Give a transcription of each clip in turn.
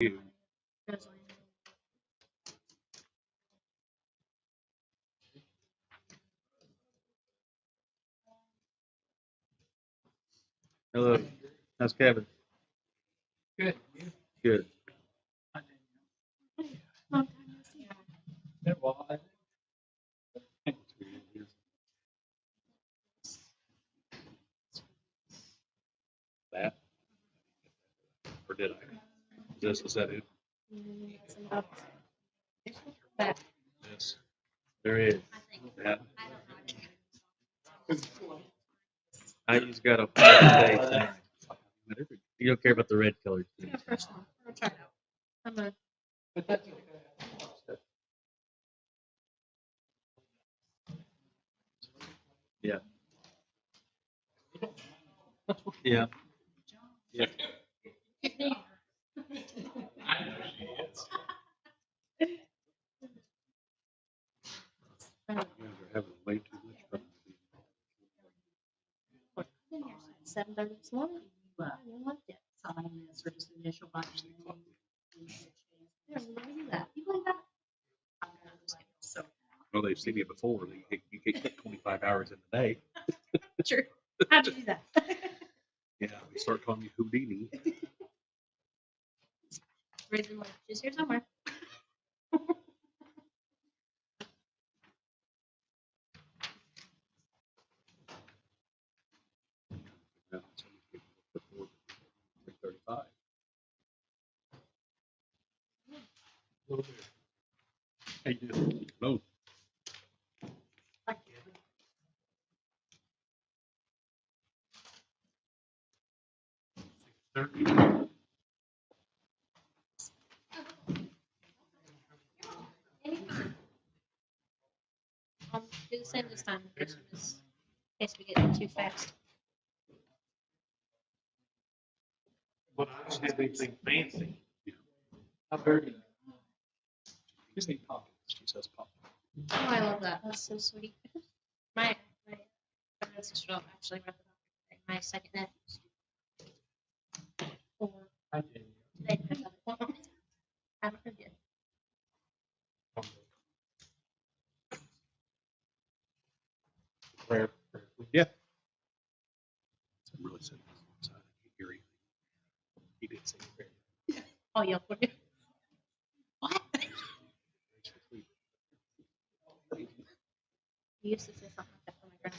you. Hello. How's Kevin? Good. Good. It was. That? Or did I? Is that it? Yes. There is. That. I just got a day. You don't care about the red color. Yeah. Yeah. Yeah. You guys are having way too much fun. 7:30 this morning. I loved it. Sign this or just initial by name. Yeah, we do that. You believe that? So Well, they've seen it before. You can't put 25 hours in a day. Sure. How'd you do that? Yeah, we start calling you Houdini. Reason why she's here somewhere. No, so many people before 3:35. How you doing? No. Do the same this time, in case we get too fast. But I don't have anything fancy. I've heard. Just need pockets. She says pop. Oh, I love that. That's so sweet. My sister actually read the book. My second nephew. Or I did. they haven't heard yet. Prayer. Yeah. I'm really sitting outside. I can't hear you. He did say prayer. Oh, yeah. What? You used to say something like that for my grandma.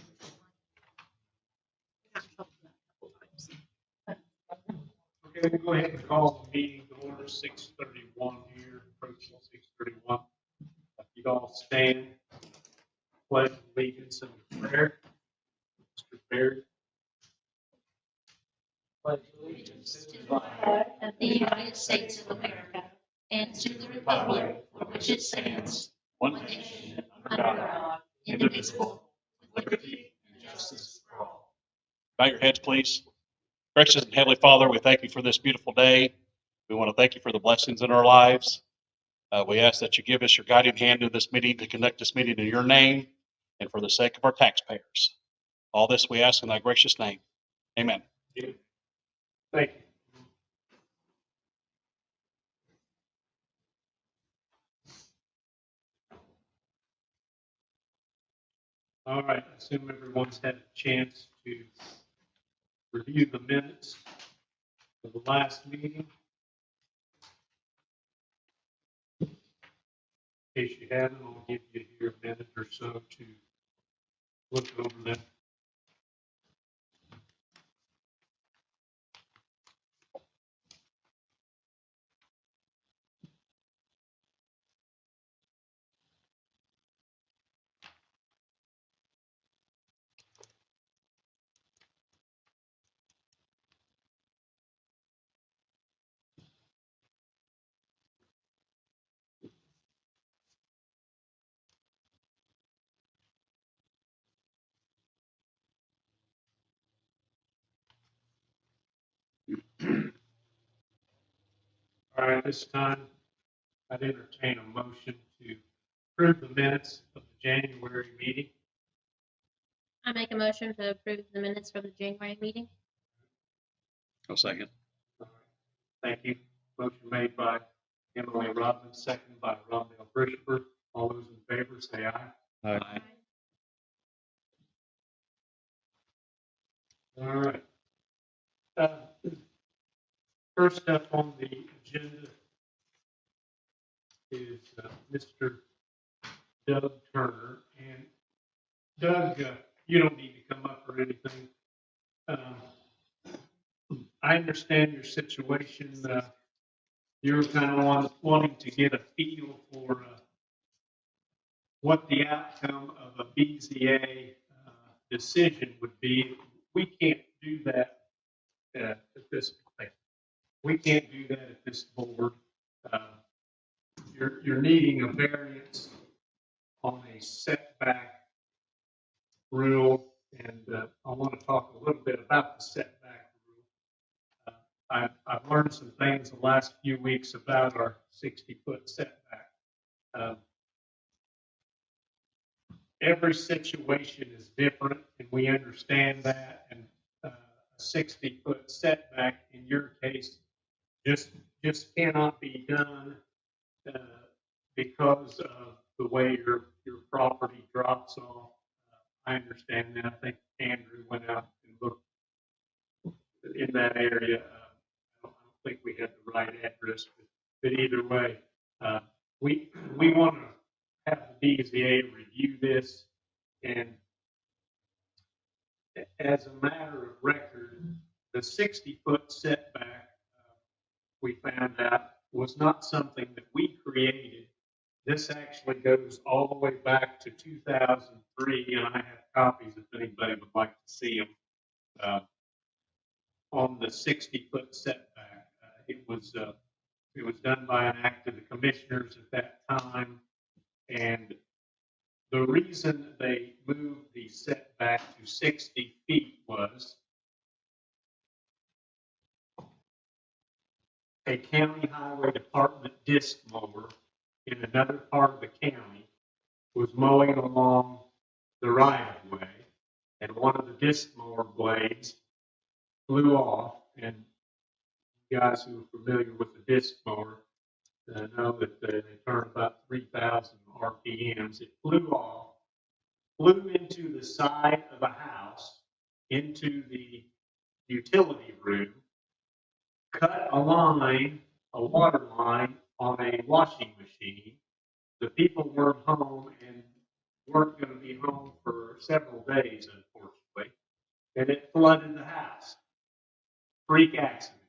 Got in trouble for that a couple times. Okay, we'll go ahead and call the meeting to order 6:31 here, approaching 6:31. If you all stand, pledge allegiance and prayer. Mr. Baird. Pledge allegiance to the flag Of the United States of America and to the republic for which it stands, one one nation, nation, under under God, God, indivisible, with liberty and justice for all. Bow your heads, please. Gracious and Heavenly Father, we thank you for this beautiful day. We want to thank you for the blessings in our lives. We ask that you give us your guiding hand in this meeting to conduct this meeting in your name and for the sake of our taxpayers. All this we ask in thy gracious name. Amen. Thank you. All right, I assume everyone's had a chance to review the minutes of the last meeting. In case you haven't, I'll give you here a minute or so to look over them. All right, this time I'd entertain a motion to approve the minutes of the January meeting. I make a motion to approve the minutes for the January meeting. I'll second. Thank you. Motion made by Emily Rodman, second by Rondell Christopher. All those in favor say aye. Aye. All right. First up on the agenda is Mr. Doug Turner. And Doug, you don't need to come up or anything. I understand your situation. You're kind of wanting to get a feel for what the outcome of a BZA decision would be. We can't do that at this point. We can't do that at this board. You're needing a variance on a setback rule, and I want to talk a little bit about the setback rule. I've learned some things the last few weeks about our 60-foot setback. Every situation is different, and we understand that, and a 60-foot setback in your case just cannot be done because of the way your property drops off. I understand that. I think Andrew went out and looked in that area. I don't think we had the right address, but either way, we want to have the BZA review this, and as a matter of record, the 60-foot setback, we found out, was not something that we created. This actually goes all the way back to 2003, and I have copies if anybody would like to see them. On the 60-foot setback, it was done by an act of the commissioners at that time, and the reason they moved the setback to 60 feet was a county highway department disc mower in another part of the county was mowing along the right of way, and one of the disc mower blades flew off. And guys who are familiar with the disc mower know that they turn about 3,000 RPMs. It flew off, flew into the side of a house, into the utility room, cut a line, a water line on a washing machine. The people weren't home and weren't going to be home for several days, unfortunately, and it flooded the house. Freak accident.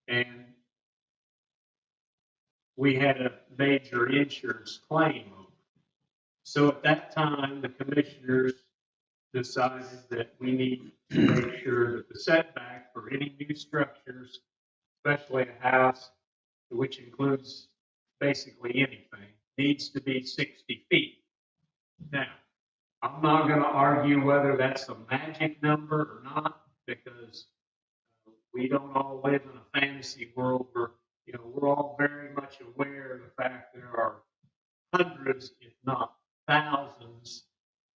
And we had a major insurance claim over it. So at that time, the commissioners decided that we need to make sure that the setback for any new structures, especially a house, which includes basically anything, needs to be 60 feet. Now, I'm not going to argue whether that's a magic number or not, because we don't all live in a fantasy world where, we're all very much aware of the fact there are hundreds, if not thousands,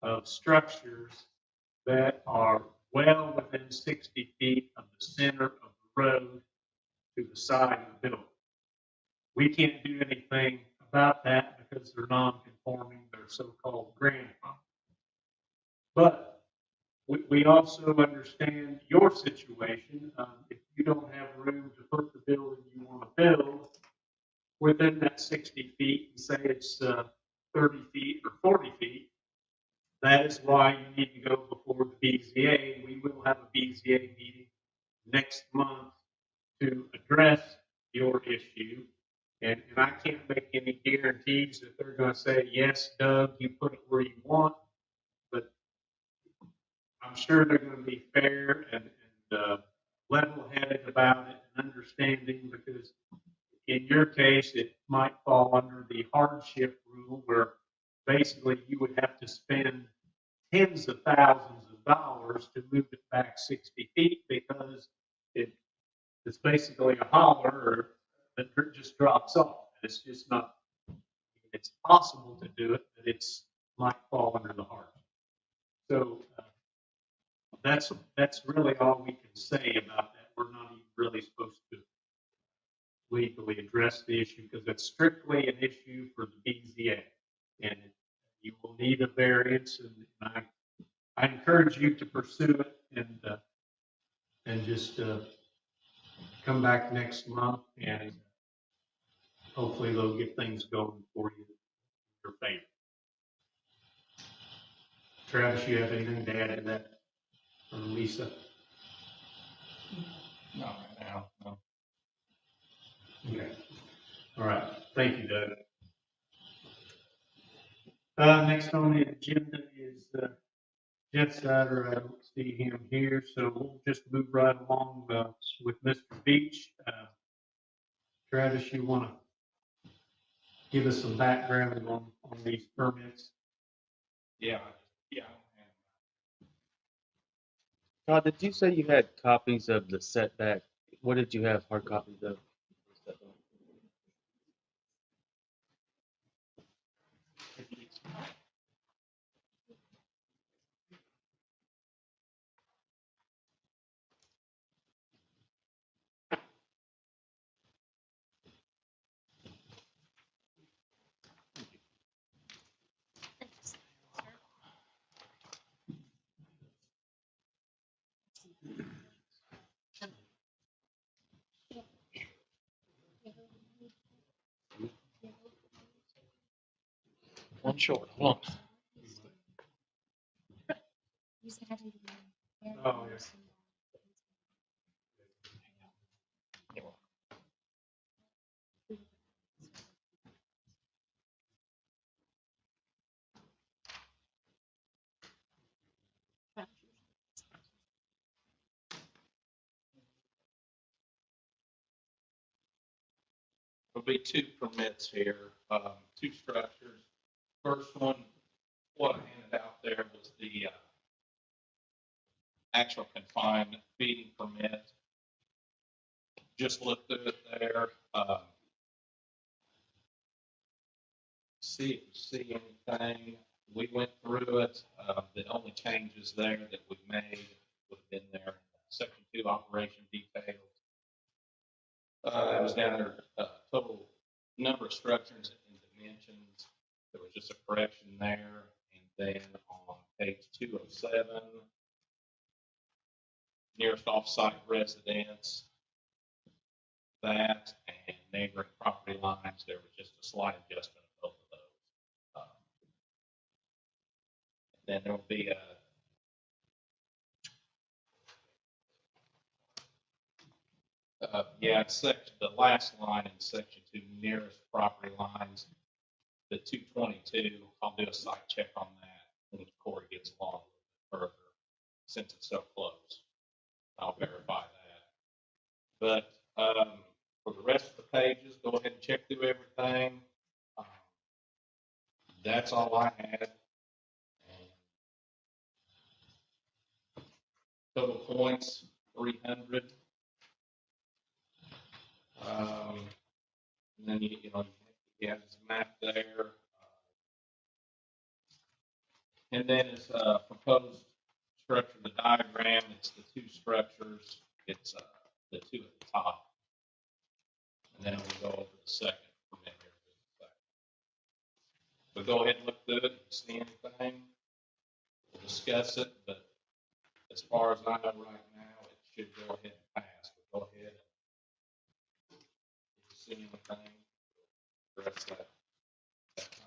of structures that are well within 60 feet of the center of the road to the side of the building. We can't do anything about that because they're non-conforming, they're so-called grandfathered. But we also understand your situation. If you don't have room to put the building you want to build within that 60 feet, and say it's 30 feet or 40 feet, that is why you need to go before the BZA. We will have a BZA meeting next month to address your issue. And I can't make any guarantees that they're going to say, yes, Doug, you put it where you want. But I'm sure they're going to be fair and level-headed about it and understanding, because in your case, it might fall under the hardship rule, where basically you would have to spend tens of thousands of dollars to move it back 60 feet, because it's basically a holler that just drops off. It's just not, it's possible to do it, but it's might fall under the hardship. So that's really all we can say about that. We're not even really supposed to legally address the issue because it's strictly an issue for the BZA. And you will need a variance, and I encourage you to pursue it and just come back next month and hopefully they'll get things going for you, your favor. Travis, you have anything to add to that? Or Lisa? No, right now, no. Okay. All right. Thank you, Doug. Next on the agenda is Jeff Sider. I don't see him here, so we'll just move right along with Mr. Beach. Travis, you want to give us some background on these permits? Yeah. Todd, did you say you had copies of the setback? What did you have hard copies of? Thanks, sir. One short, hold on. You said I had to do the- Oh, yes. There'll be two permits here, two structures. First one, what I handed out there was the actual confined feeding permit. Just looked through it there. See if you see anything. We went through it. The only changes there that we made would have been there, section 2 operation details. It was down there, total number of structures and dimensions. There was just a correction there. And then on page 207, nearest off-site residence, that and neighboring property lines, there was just a slight adjustment of both of those. And then there'll be the last line in section 2, nearest property lines, the 222, I'll do a site check on that when Corey gets along a little bit further, since it's so close. I'll verify that. But for the rest of the pages, go ahead and check through everything. That's all I had. Total points, 300. And then you have this map there. And then it's proposed structure, the diagram. It's the two structures. It's the two at the top. And then we'll go over the second permit here in just a second. So go ahead and look through it. If you see anything, we'll discuss it. But as far as I know right now, it should go ahead and pass. But go ahead and if you see anything, address that time, I guess.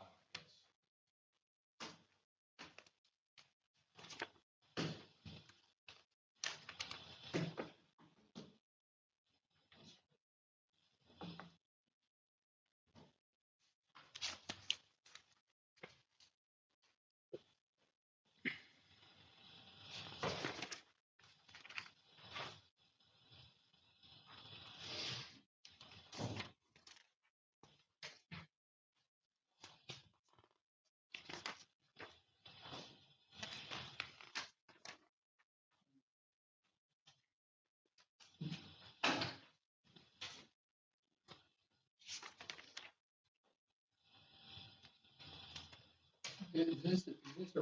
Is this a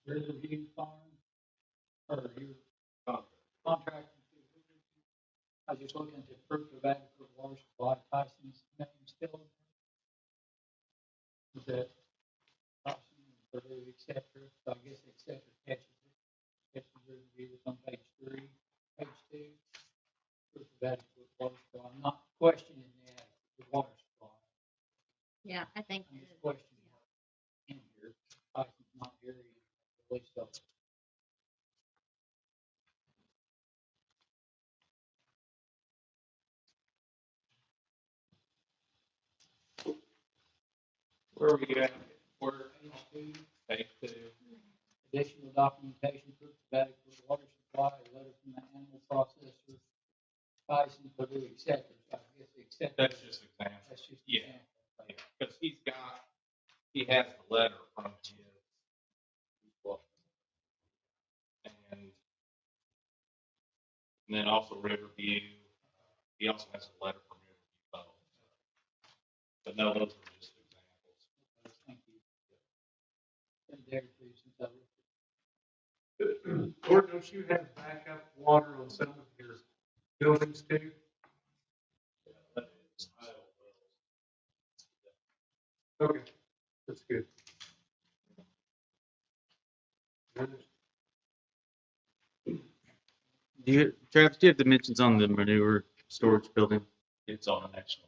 Riverview farm? Or your contract? I was just looking at the proof of adequate water supply, Tyson's name still. Is that Tyson, Purdue, et cetera, so I guess et cetera catches it. Catches the review, it's on page 3, page 2. Proof of adequate water supply, I'm not questioning the water supply, Yeah, I think. I'm just questioning in here, Tyson's not here, at least so. Where are we at? Where, Page 2. page 2? Additional documentation, proof of adequate water supply, a letter from the animal processor, Tyson, Purdue, et cetera. So I guess et cetera. That's just example. That's just. Yeah. example. Because he has the letter from his. And then also Riverview, he also has a letter from Riverview Bowl. But no, those are just examples. Thank you. Been there too since I looked Gordon, don't you have backup water on some of your buildings too? Okay, that's good. Do you, Travis, do you have dimensions on the manure storage building? It's on the next one.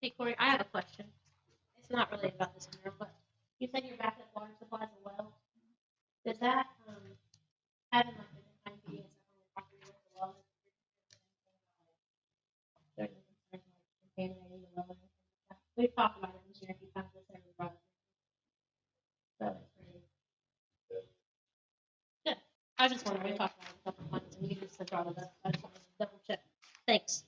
Hey Corey, I have a question. It's not really about this matter, but you said your backup water supply is a well. Does that, having like the confined feeding and stuff on your property with the well? Certain concerns like contaminating the well and things like that. We've talked about it this year a few times, this every brother. So it's pretty. Good. I was just wondering, we talked about it a couple of months and you just said brought it up. I just wanted to double check. Thanks.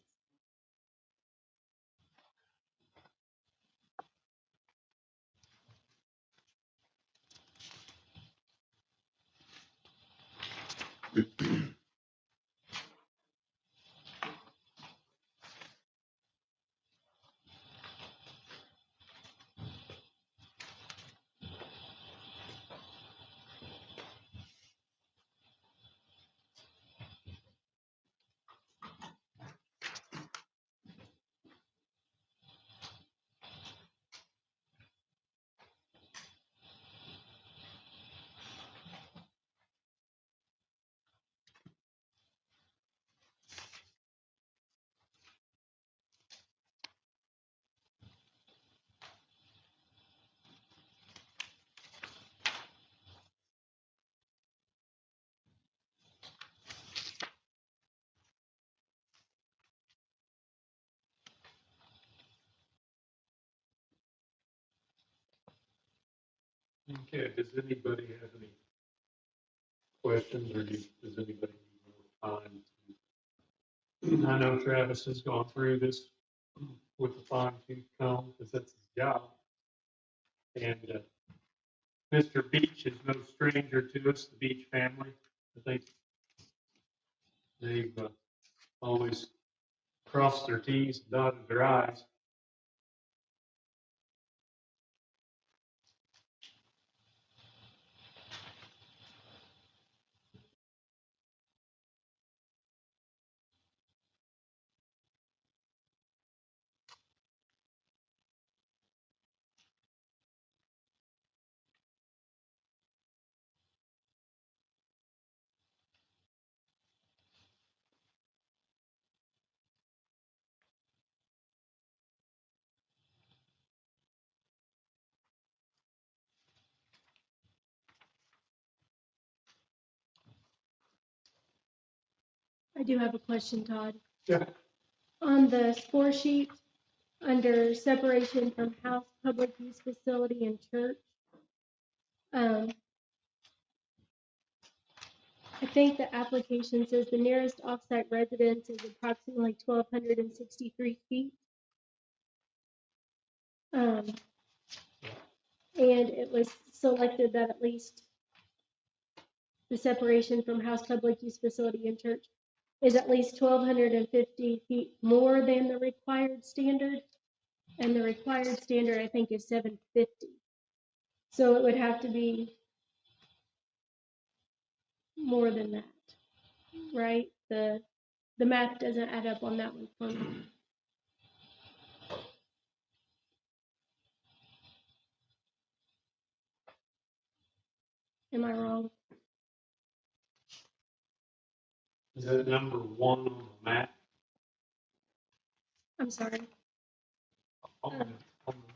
Okay, does anybody have any questions or does anybody need more time? I know Travis has gone through this with the fine tooth comb because that's his job. And Mr. Beach is no stranger to us, the Beach family. I think they've always crossed their T's, dotted their I's. I do have a question, Todd. Yeah. On the score sheet, under separation from house, public use facility, and church, I think the application says the nearest offsite residence is approximately 1,263 feet. And it was selected that at least the separation from house, public use facility, and church is at least 1,250 feet more than the required standard. And the required standard, I think, is 750. So it would have to be more than that, right? The math doesn't add up on that one for me. Am I wrong? Is that number 1 on the map? I'm sorry. On the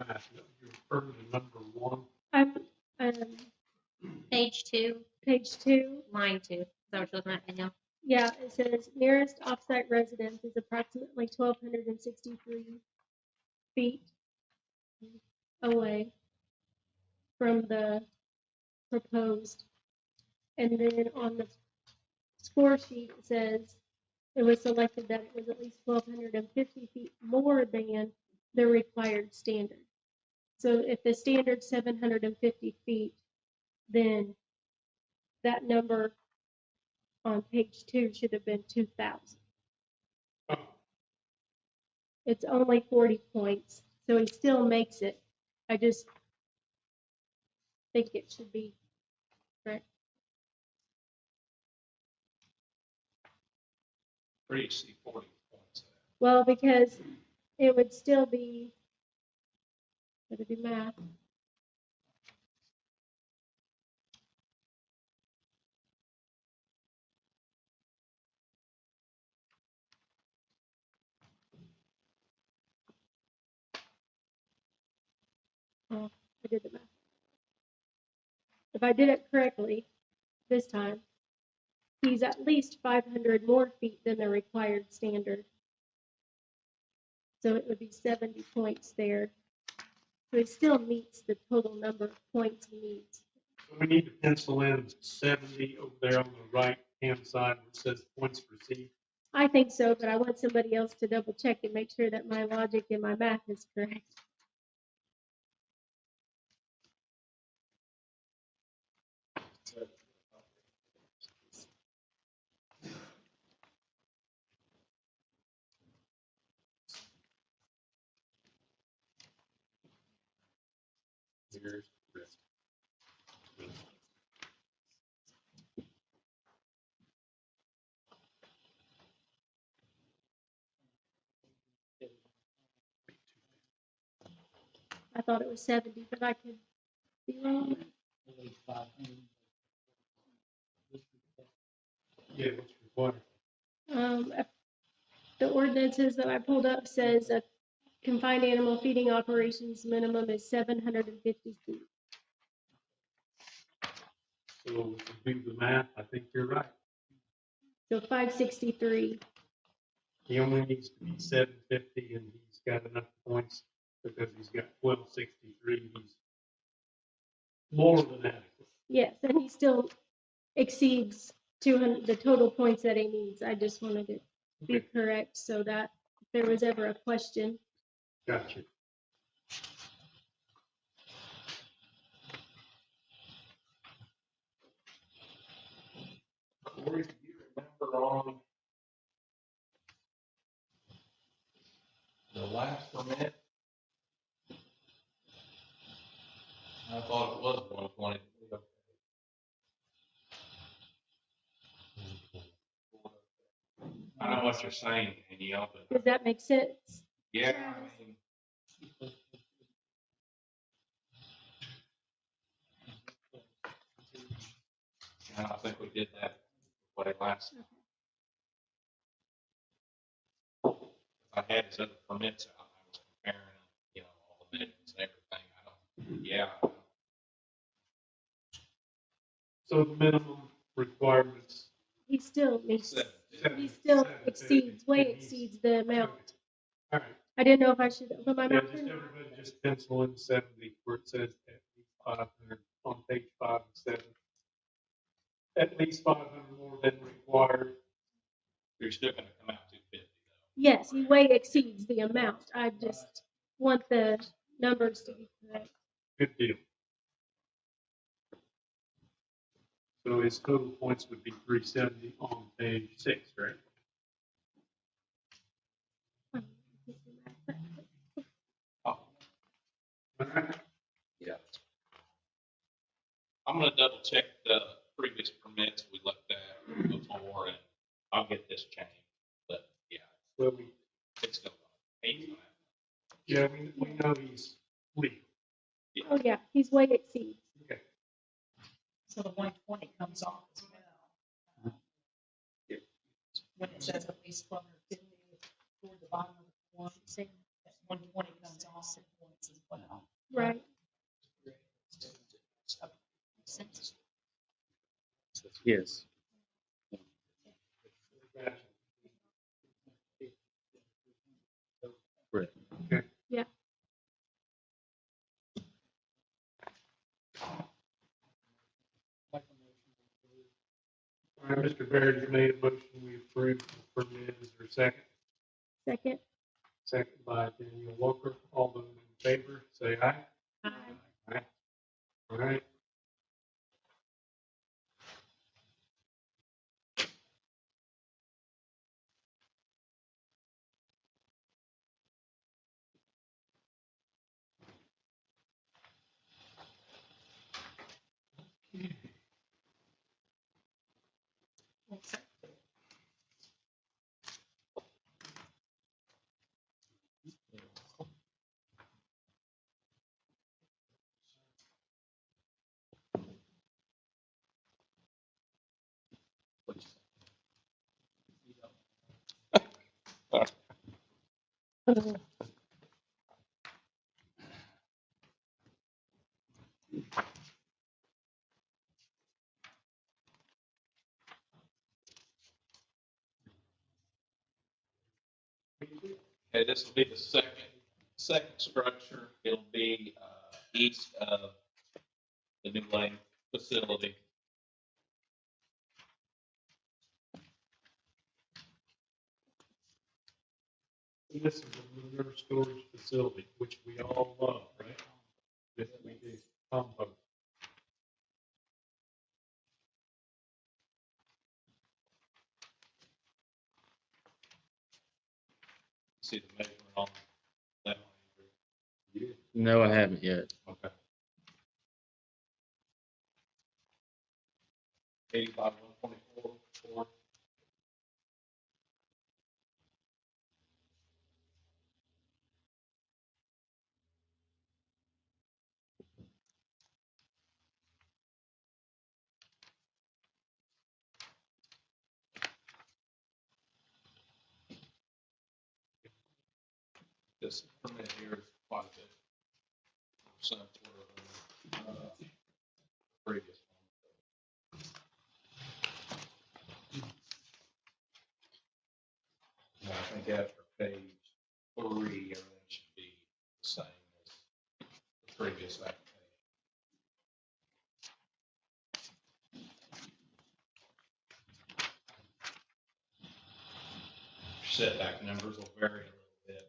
map, you're referring to number 1? I'm Page 2, page 2. line 2. Is that what you're looking at, Danielle? Yeah, it says nearest offsite residence is approximately 1,263 feet away from the proposed. And then on the score sheet, it says it was selected that it was at least 1,250 feet more than the required standard. So if the standard's 750 feet, then that number on page 2 should have been 2,000. It's only 40 points, so he still makes it. I just think it should be correct. Where do you see 40 points at? Well, because it would still be, would it be math? Oh, I did the math. If I did it correctly this time, he's at least 500 more feet than the required standard. So it would be 70 points there. So he still meets the total number of points he needs. So we need to pencil in 70 over there on the right-hand side where it says points received. I think so, but I want somebody else to double check and make sure that my logic and my math is correct. I thought it was 70, but I could be wrong. At least 500. Yeah, what's required? The ordinances that I pulled up says a confined animal feeding operations minimum is 750 feet. So to do the math, I think you're right. So 563. He only needs to be 750 and he's got enough points because he's got 1263. He's more than adequate. Yes, and he still exceeds 200, the total points that he needs. I just wanted it to be correct so that if there was ever a question. Gotcha. Corey, do you remember on the last permit? I thought it was 120. I know what you're saying, Danielle, but Does that make sense? yeah, I mean, I think we did that way last. I had his other permits out, I was comparing, you know, all the minutes and everything. I don't, yeah. So the minimum requirements, He still meets 750. he still exceeds, way exceeds the amount. All right. I didn't know if I should open my Yeah, mouth just or not. everybody just pencil in 70 where it says at least 500 on page 5 and 7. At least 500 more than required. You're still gonna come out 250 though. Yes, he way exceeds the amount. I just want the numbers to be correct. Good deal. So his total points would be 370 on page 6, right? Oh, All right. yeah. I'm gonna double check the previous permits we looked at before, and I'll get this changed, but yeah, Well, it's still. 85. yeah, we know he's legal. Oh, yeah, he's way exceeds. Okay. So the 120 comes off as well. When it says at least 150 toward the bottom of the form, that 120 comes off the points as well. Right. Yes. Correct. Okay. Yeah. All right, Mr. Baird, you made a motion, we approve the permit. Is there a second? Second. Second by Daniel Walker. All those in favor, say aye. Aye. Aye. All right. Okay, this will be the second structure. It'll be east of the new lane facility. This is a manure storage facility, which we all love, right? That we do compost. See the measurement on that one. No, I haven't yet. Okay. 85, 124, 4. This permit here is quite a bit. Percent for previous one. I think after page 3, everything should be the same as the previous application. Setback numbers will vary a little bit.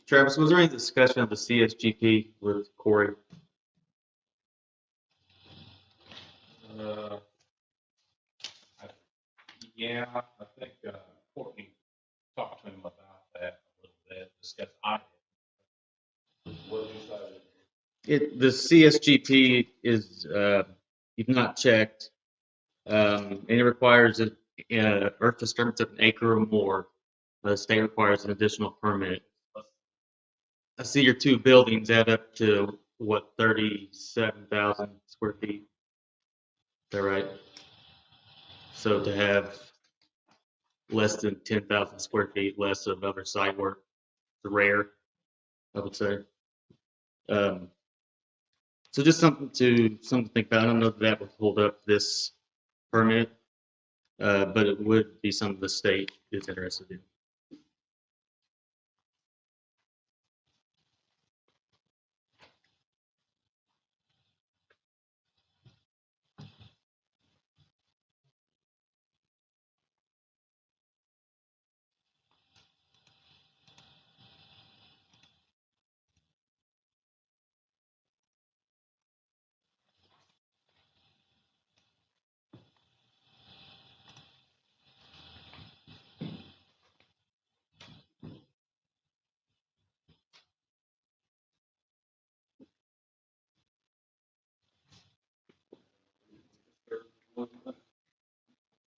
Travis, was there any discussion of the CSGP with Corey? Uh, I- Yeah, I think Courtney talked to him about that a little bit, discussed I did. What did you say? The CSGP is, you've not checked, and it requires a, earth disturbance of an acre or more. The state requires an additional permit. I see your two buildings add up to, what, 37,000 square feet? Is that right? So to have less than 10,000 square feet less of other site work, is rare, I would say. So just something to think about. I don't know if that would hold up this permit, but it would be something the state is interested in.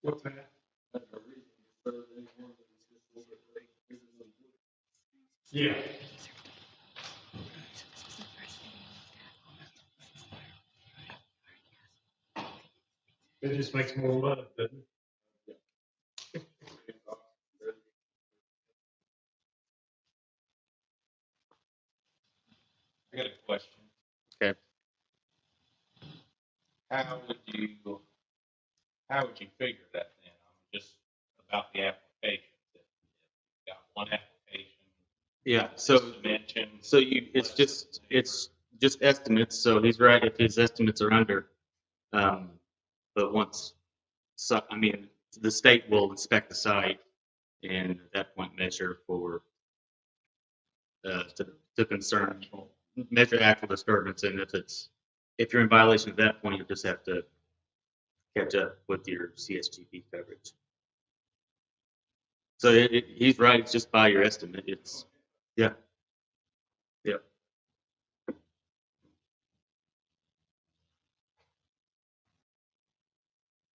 What's that? Yeah. It just makes more money, doesn't it? I got a question. Okay. How would you figure that then? Just about the application. If you got one application, Yeah. So dimensions. it's just estimates. So he's right if his estimates are under. But I mean, the state will inspect the site and at that point measure for to concern, measure actual disturbance, and if you're in violation at that point, you just have to catch up with your CSGP coverage. So he's right. It's just by your estimate. Yeah.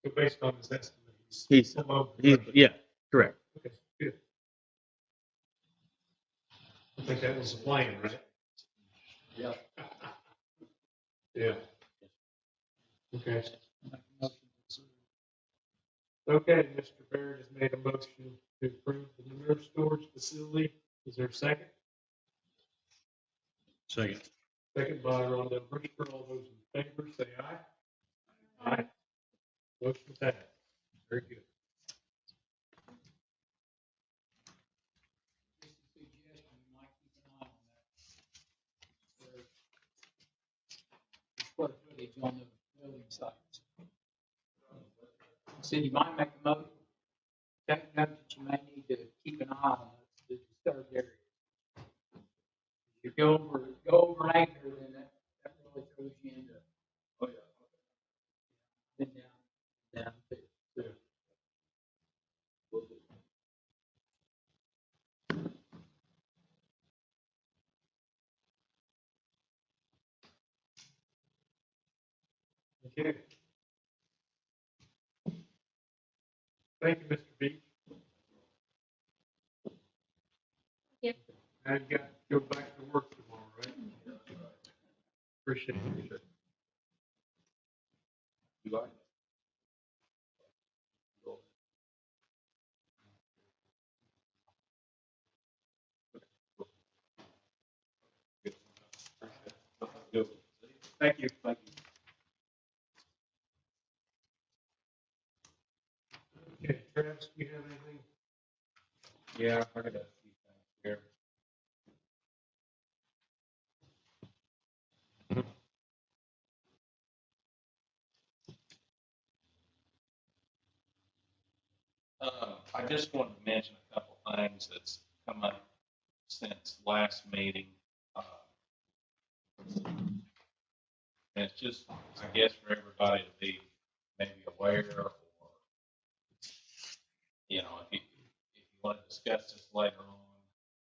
So based on his estimate, He's below the budget. yeah, correct. Okay, good. I think that was the plan, right? Yeah. Yeah. Okay. Okay, Mr. Baird has made a motion to approve the manure storage facility. Is there a second? Second. Second by Rondell Brewster. All those in favor, say aye. Aye. Motion passed. Very good. Suggestion, you might keep an eye on that. Square footage on the building sites. So you might make a motion, take note that you may need to keep an eye on the disturbed area. If you go over an acre, then that really throws you into. Oh, yeah. Then down to. Okay. Thank you, Mr. Beach. Yep. Now you got to go back to work tomorrow, right? Appreciate it. You like it? Good. Thank you. Thank you. Okay, Travis, do you have anything? Yeah, I heard a few things here. I just wanted to mention a couple things that's come up since last meeting. Uh, And it's just, I guess, for everybody to be maybe aware or, if you want to discuss this later on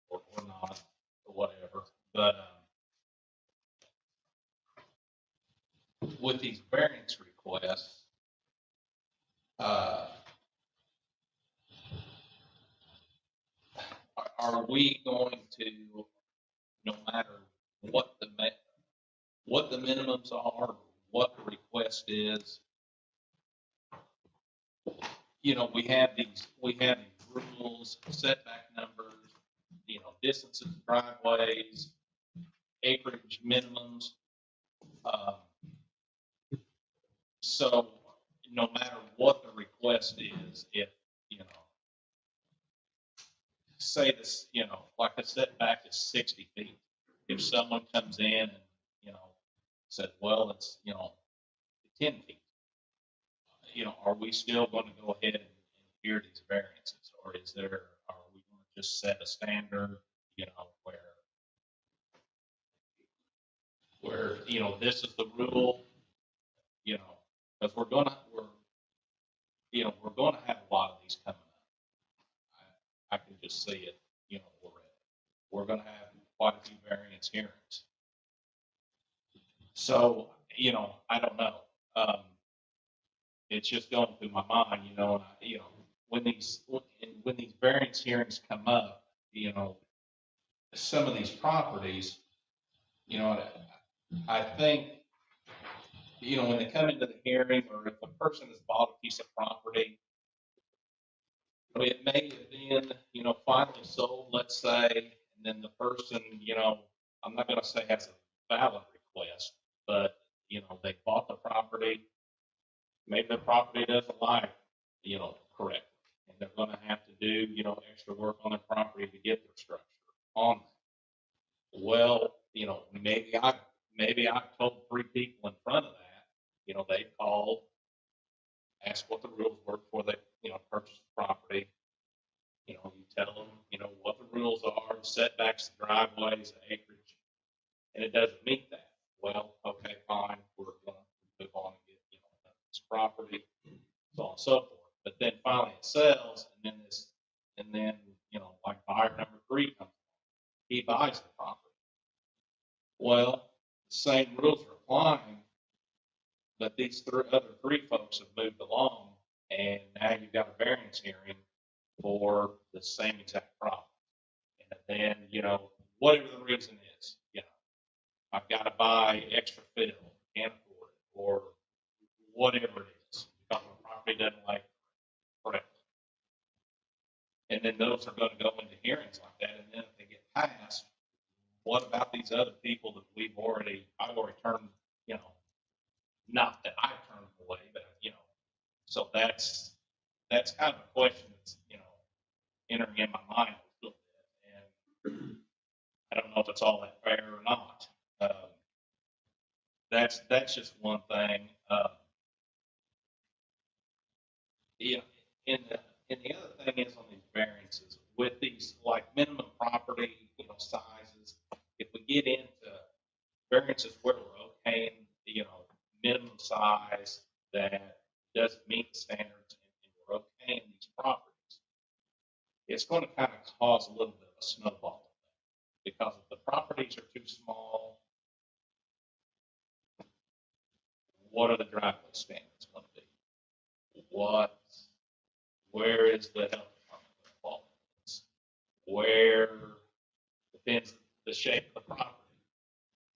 or not, or whatever. But with these variance requests, uh, are we going to, no matter what what the minimums are, what the request is, we have these rules, setback numbers, distances, driveways, acreage minimums. Um, So no matter what the request is, if, say this, like a setback is 60 feet. If someone comes in and, said, well, it's, 10 feet, are we still going to go ahead and hear these variances? Or are we going to just set a standard, where, this is the rule, because we're going to have a lot of these coming up. I can just see it, already. We're going to have quite a few variance hearings. So, I don't know. It's just going through my mind, and when these variance hearings come up, some of these properties, I think, when they come into the hearing, or if a person has bought a piece of property, it may have been, finally sold, let's say, and then the person, I'm not going to say has a valid request, but, they bought the property, maybe the property doesn't lie, correctly, and they're going to have to do, extra work on their property to get their structure on that. Well, maybe I've told 3 people in front of that, they called, asked what the rules were before they, purchased the property. You tell them, what the rules are, the setbacks, the driveways, the acreage, and it doesn't meet that. Well, okay, fine, we're going to move on and get, this property, so on and so forth. But then finally it sells, and then, like buyer number 3 comes, he buys the property. Well, the same rules are applying, but these other 3 folks have moved along, and now you've got a variance hearing for the same exact problem. And then, whatever the reason is, I've got to buy extra fill, can't afford it, or whatever it is, because my property doesn't like correct. And then those are going to go into hearings like that, and then if they get passed, what about these other people that I've already turned, not that I've turned them away, but, so that's kind of a question that's, entering in my mind a little bit. And I don't know if it's all that fair or not. That's just one thing. You know, and the other thing is on these variances with these like minimum property, sizes. If we get into variances where we're okaying, minimum size that doesn't meet the standards, and we're okaying these properties, it's going to kind of cause a little bit of a snowball because if the properties are too small, what are the driveway standards going to be? Where is the health department going to fall in this? Where depends the shape of the property.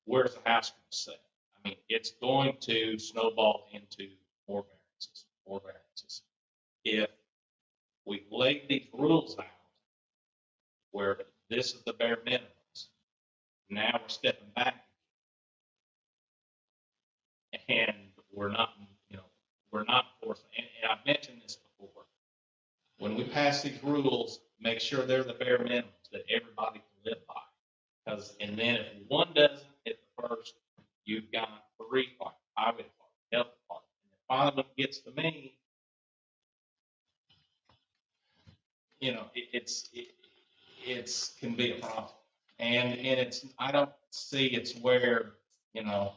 Where's the house going to sit? I mean, it's going to snowball into more variances. If we lay these rules out where this is the bare minimums, now we're stepping back and we're not forcing. And I've mentioned this before. When we pass these rules, make sure they're the bare minimums that everybody can live by. Because, and then if one doesn't hit the first, you've got three departments, highway department, health department. And if one of them gets to me, you know, it's can be a problem. And it's, I don't see it's where, you know,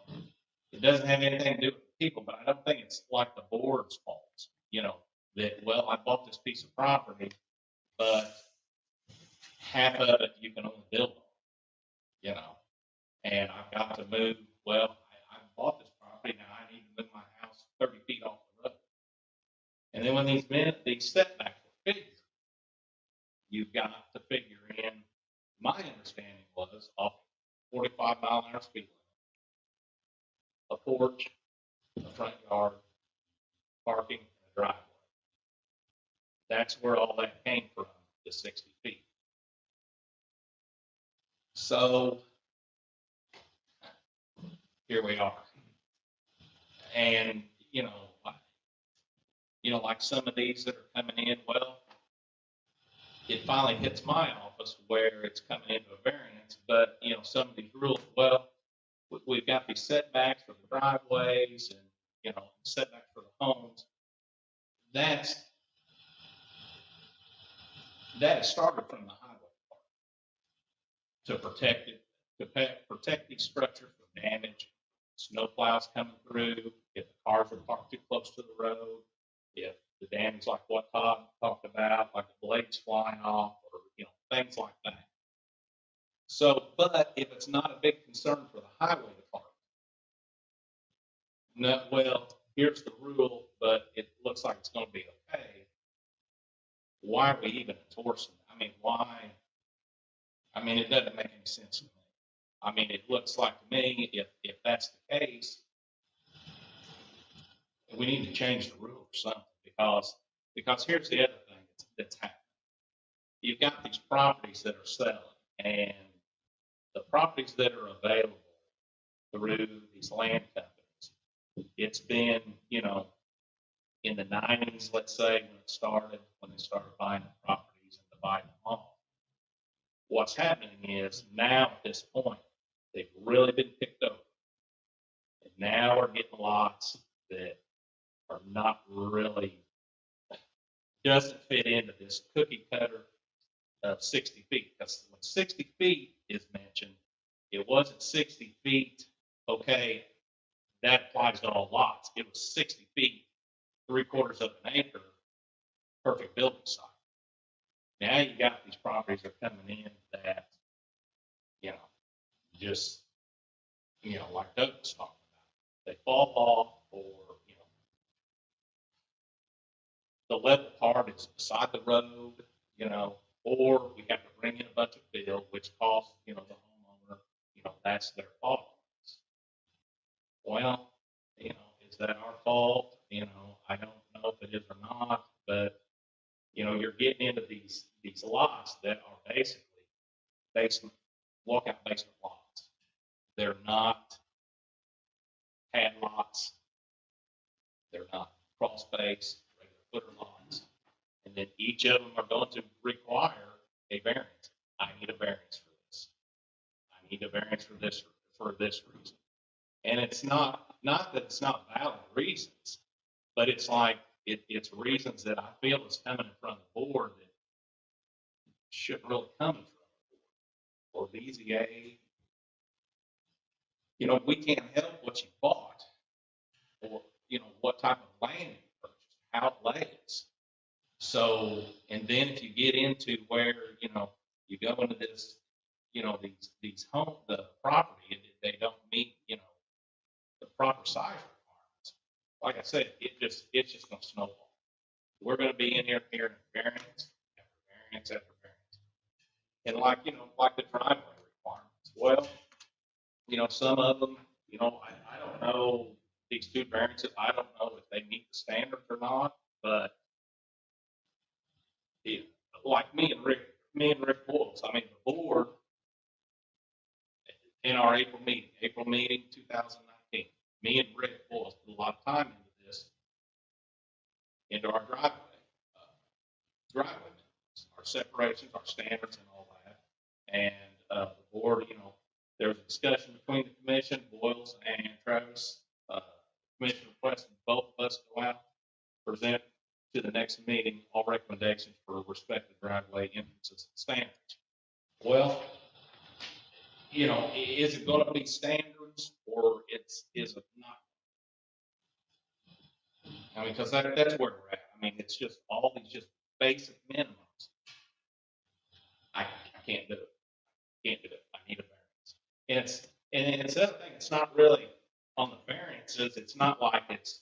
it doesn't have anything to do with people, but I don't think it's like the board's fault, you know, that, well, I bought this piece of property, but half of it you can only build on, you know, and I've got to move, well, I bought this property, now I need to move my house 30 feet off the road. And then when these setbacks were figured, you've got to figure in, my understanding was off 45-mile-an-hour speed limit, a porch, a front yard, parking, and a driveway. That's where all that came from, the 60 feet. So here we are. And, you know, like some of these that are coming in, well, it finally hits my office where it's coming into a variance, but, you know, some of these rules, well, we've got these setbacks for the driveways and, you know, setbacks for the homes. That has started from the highway department to protect it, to protect these structures from damage, snow plows coming through, if the cars are parked too close to the road, if the damage like what Todd talked about, like the blades flying off, or, you know, things like that. So, but if it's not a big concern for the highway department, no, well, here's the rule, but it looks like it's going to be okay. Why are we even enforcing it? I mean, why? I mean, it doesn't make any sense to me. I mean, it looks like to me, if that's the case, we need to change the rule or something, because here's the other thing that's happening. You've got these properties that are selling, and the properties that are available through these land companies, it's been, you know, in the 90s, let's say, when they started buying the properties and dividing them off. What's happening is now at this point, they've really been picked over. And now we're getting lots that are not really, doesn't fit into this cookie cutter of 60 feet. Because when 60 feet is mentioned, it wasn't 60 feet, okay, that applies to all lots. It was 60 feet, 3/4 of an acre, perfect building site. Now you got these properties that are coming in that, you know, just, you know, like Doug was talking about, they fall off, or, you know, the level part is beside the road, you know, or we have to bring in a bunch of fill, which costs, you know, the homeowner, you know, that's their fault. Well, you know, is that our fault? You know, I don't know if it is or not, but, you know, you're getting into these lots that are basically basement, walkout basement lots. They're not pad lots. They're not crawl space, regular footer lots. And then each of them are going to require a variance. I need a variance for this. I need a variance for this reason. And it's not that it's not valid reasons, but it's like, it's reasons that I feel is coming in front of the board that shouldn't really come in front of the board. Or BZA, you know, we can't help what you bought, or, you know, what type of land you purchased, how it lays. So, and then if you get into where, you know, you go into this, you know, these home, the property, they don't meet, you know, the proper size requirements. Like I said, it's just going to snowball. We're going to be in here hearing variance after variance after variance. And like, you know, like the driveway requirements. Well, you know, some of them, you know, I don't know, these two variances, I don't know if they meet the standards or not, but like me and Rick Boyles, I mean, the board in our April meeting 2019, me and Rick Boyles put a lot of time into this, into our driveway minimums, our separations, our standards and all that. And, the board, there was a discussion between the commission, Boyles and Travis. Commission requested both of us go out, present to the next meeting all recommendations for respective driveway entrances and standards. Well, is it gonna be standards or is it not? I mean, because that's where we're at. I mean, it's just all these just basic minimums. I can't do it. Can't do it. I need a variance. And it's the other thing, it's not really on the variances, it's not like it's,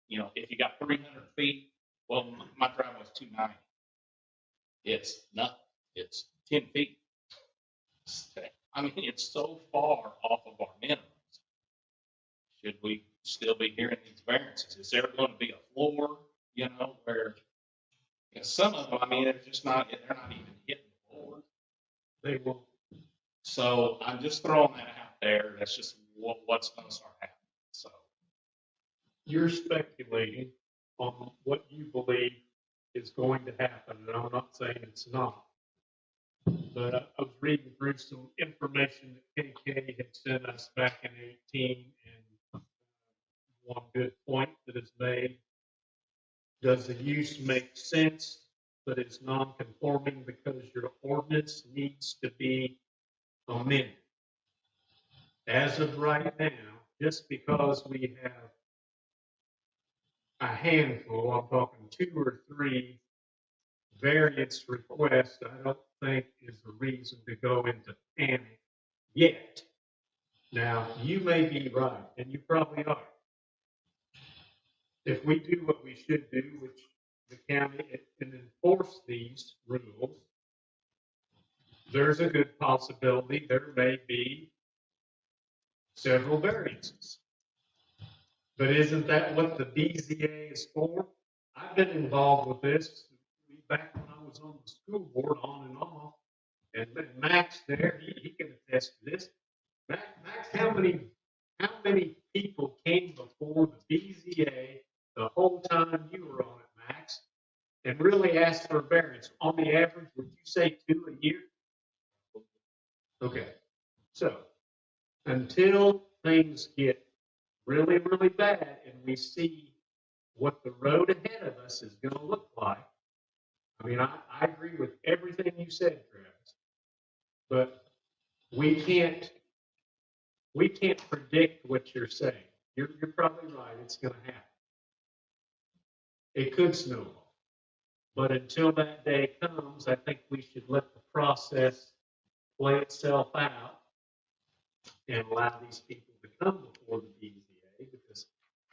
if you got 300 feet, well, my driveway's 290. It's nothing. It's 10 feet. I mean, it's so far off of our minimums. Should we still be hearing these variances? Is there going to be a floor, where some of them, I mean, they're just not, they're not even hitting the floor. They will. So I'm just throwing that out there. That's just what's going to start happening. So You're speculating on what you believe is going to happen, and I'm not saying it's not. But I was reading through some information that KK had sent us back in 18, and one good point that is made. Does the use make sense, but it's non-conforming because your ordinance needs to be amended? As of right now, just because we have a handful, I'm talking 2 or 3 variance requests, I don't think is a reason to go into panic yet. Now, you may be right, and you probably are. If we do what we should do, which the county can enforce these rules, there's a good possibility there may be several variances. But isn't that what the BZA is for? I've been involved with this back when I was on the school board, on and off. And Max there, he can attest to this. Max, how many people came before the BZA the whole time you were on it, Max, and really asked for a variance? On the average, would you say 2 a year? Okay. So until things get really, really bad and we see what the road ahead of us is going to look like, I mean, I agree with everything you said, Travis, but we can't predict what you're saying. You're probably right. It's going to happen. It could snowball. But until that day comes, I think we should let the process play itself out and allow these people to come before the BZA, because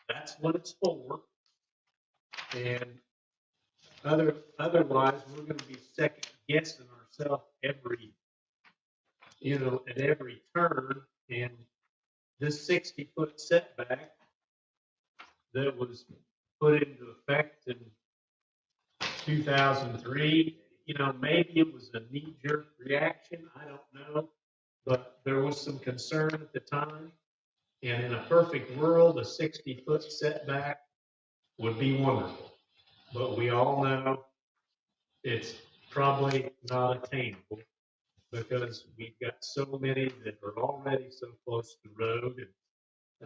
that's what it's for. And otherwise, we're going to be second guessing ourselves at every turn. And this 60-foot setback that was put into effect in 2003, maybe it was a knee-jerk reaction, I don't know, but there was some concern at the time. And in a perfect world, a 60-foot setback would be wonderful. But we all know it's probably not attainable because we've got so many that are already so close to the road.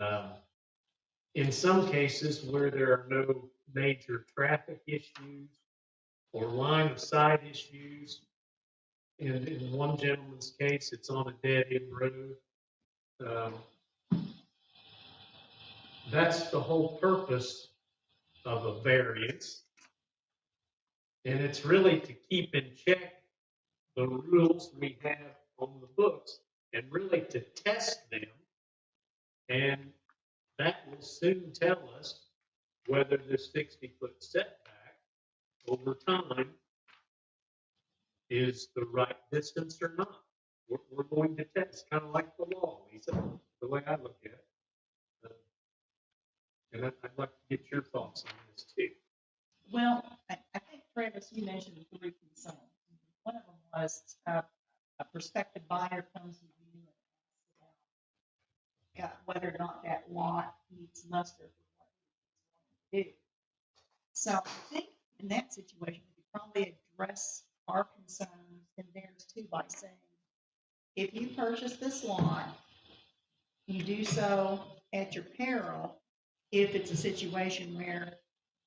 And in some cases where there are no major traffic issues or line of sight issues, in one gentleman's case, it's on a dead-end road. That's the whole purpose of a variance. And it's really to keep in check the rules we have on the books and really to test them. And that will soon tell us whether this 60-foot setback over time is the right distance or not. We're going to test, kind of like the law, Lisa, the way I look at it. And I'd like to get your thoughts on this too. Well, I think, Travis, you mentioned 3 concerns. One of them was a prospective buyer comes to you and asks about whether or not that lot meets muster for what it's going to do. So I think in that situation, you could probably address our concerns and theirs too by saying, if you purchase this lot, you do so at your peril if it's a situation where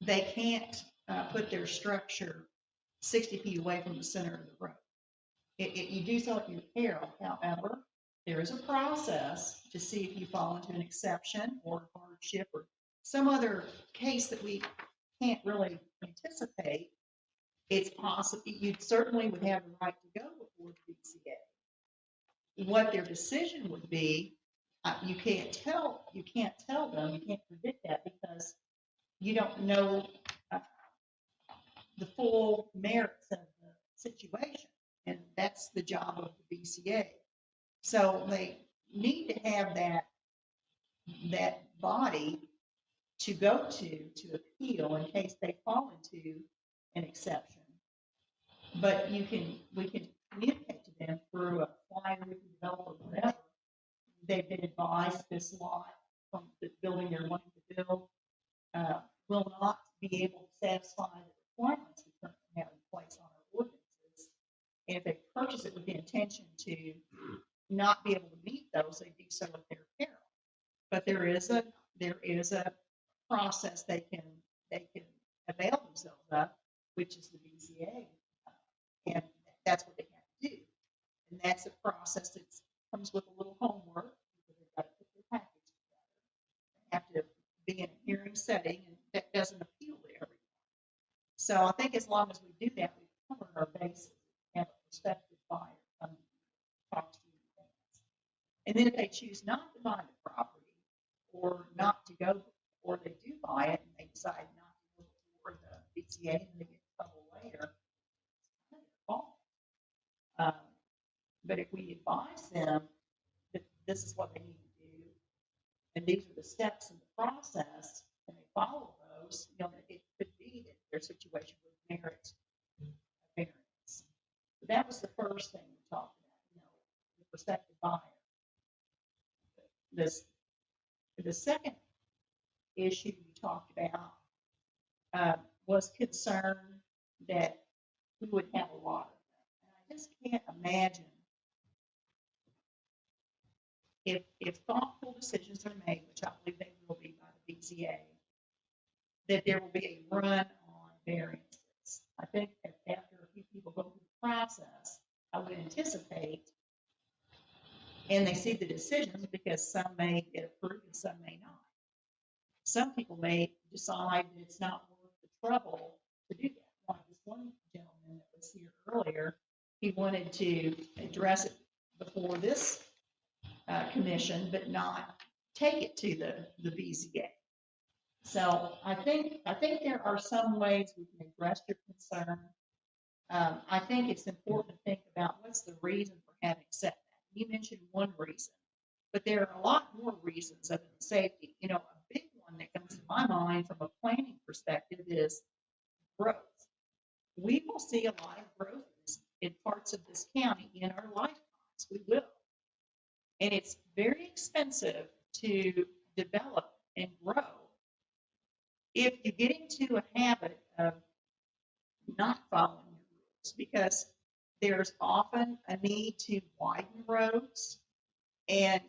they can't put their structure 60 feet away from the center of the road. You do so at your peril. However, there is a process to see if you fall into an exception or hardship or some other case that we can't really anticipate. It's possible, you certainly would have the right to go before the BZA. What their decision would be, you can't tell them, you can't predict that because you don't know the full merits of the situation. And that's the job of the BZA. So they need to have that body to go to appeal in case they fall into an exception. But we can communicate to them through a flyer we can develop or whatever. They've been advised this lot from the building they're wanting to build will not be able to satisfy the requirements we currently have in place on our ordinances. And if they purchase it with the intention to not be able to meet those, they do so at their peril. But there is a process they can avail themselves of, which is the BZA, and that's what they have to do. And that's a process that comes with a little homework. They've got to put their package together. They have to be in a hearing setting, and that doesn't appeal to everyone. So I think as long as we do that, we've covered our bases. Have a prospective buyer come talk to you in advance. And then if they choose not to buy the property or not to go, or they do buy it and they decide not to go for the BZA and they get in trouble later, it's kind of their fault. But if we advise them that this is what they need to do, and these are the steps in the process, and they follow those, it could be that their situation would merit a variance. So that was the first thing we talked about, the prospective buyer. The second issue we talked about was concern that we would have a lot of them. And I just can't imagine if thoughtful decisions are made, which I believe they will be by the BZA, that there will be a run on variances. I think that after a few people go through the process, I would anticipate, and they see the decisions because some may get approved and some may not. Some people may decide that it's not worth the trouble to do that. Like this one gentleman that was here earlier, he wanted to address it before this commission, but not take it to the BZA. So I think there are some ways we can address your concern. I think it's important to think about what's the reason for having setback. You mentioned one reason, but there are a lot more reasons other than safety. A big one that comes to my mind from a planning perspective is growth. We will see a lot of growth in parts of this county in our lifetimes. We will. And it's very expensive to develop and grow if you get into a habit of not following the rules, because there's often a need to widen roads. And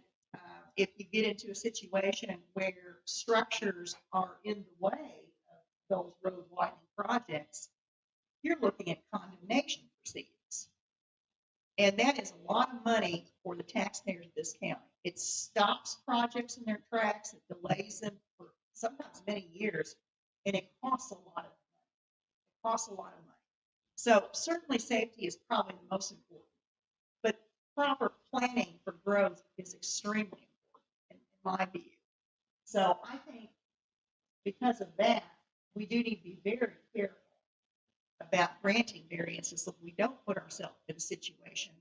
if you get into a situation where structures are in the way of those road widening projects, you're looking at condemnation proceedings. And that is a lot of money for the taxpayers of this county. It stops projects in their tracks, it delays them for sometimes many years, and it costs a lot of money. So certainly safety is probably the most important, but proper planning for growth is extremely important in my view. So I think because of that, we do need to be very careful about granting variances so we don't put ourselves in a situation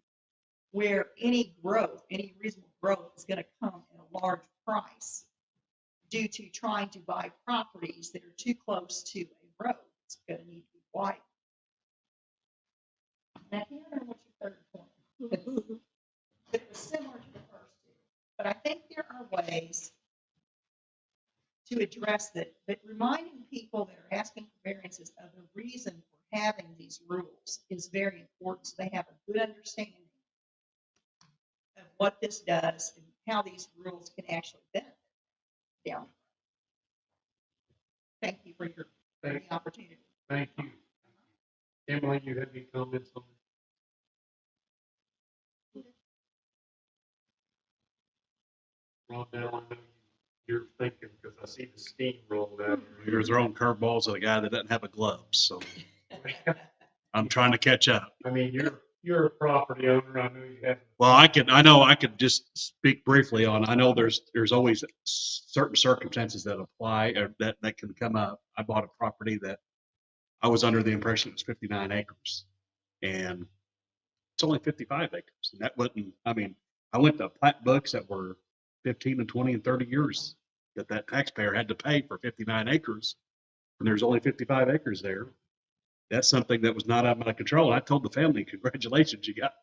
where any reasonable growth is going to come at a large price due to trying to buy properties that are too close to a road that's going to need to be widened. Now, I can't remember what your third point was. It was similar to the first two, but I think there are ways to address that, but reminding people that are asking for variances of the reason for having these rules is very important, so they have a good understanding of what this does and how these rules can actually benefit them down. Thank you for your Thank the opportunity. Thank you. Emily, you have any comments on that? Rondell, I know you're thinking, because I see the steam rolled out. You're throwing curveballs at a guy that doesn't have a glove, so I'm trying to catch up. I mean, you're a property owner, I know you have. Well, I could just speak briefly on, I know there's always certain circumstances that apply or that can come up. I bought a property that I was under the impression it was 59 acres and it's only 55 acres. And that wasn't, I mean, I went to plat books that were 15 and 20 and 30 years that taxpayer had to pay for 59 acres. And there's only 55 acres there. That's something that was not out of my control. I told the family, congratulations, you got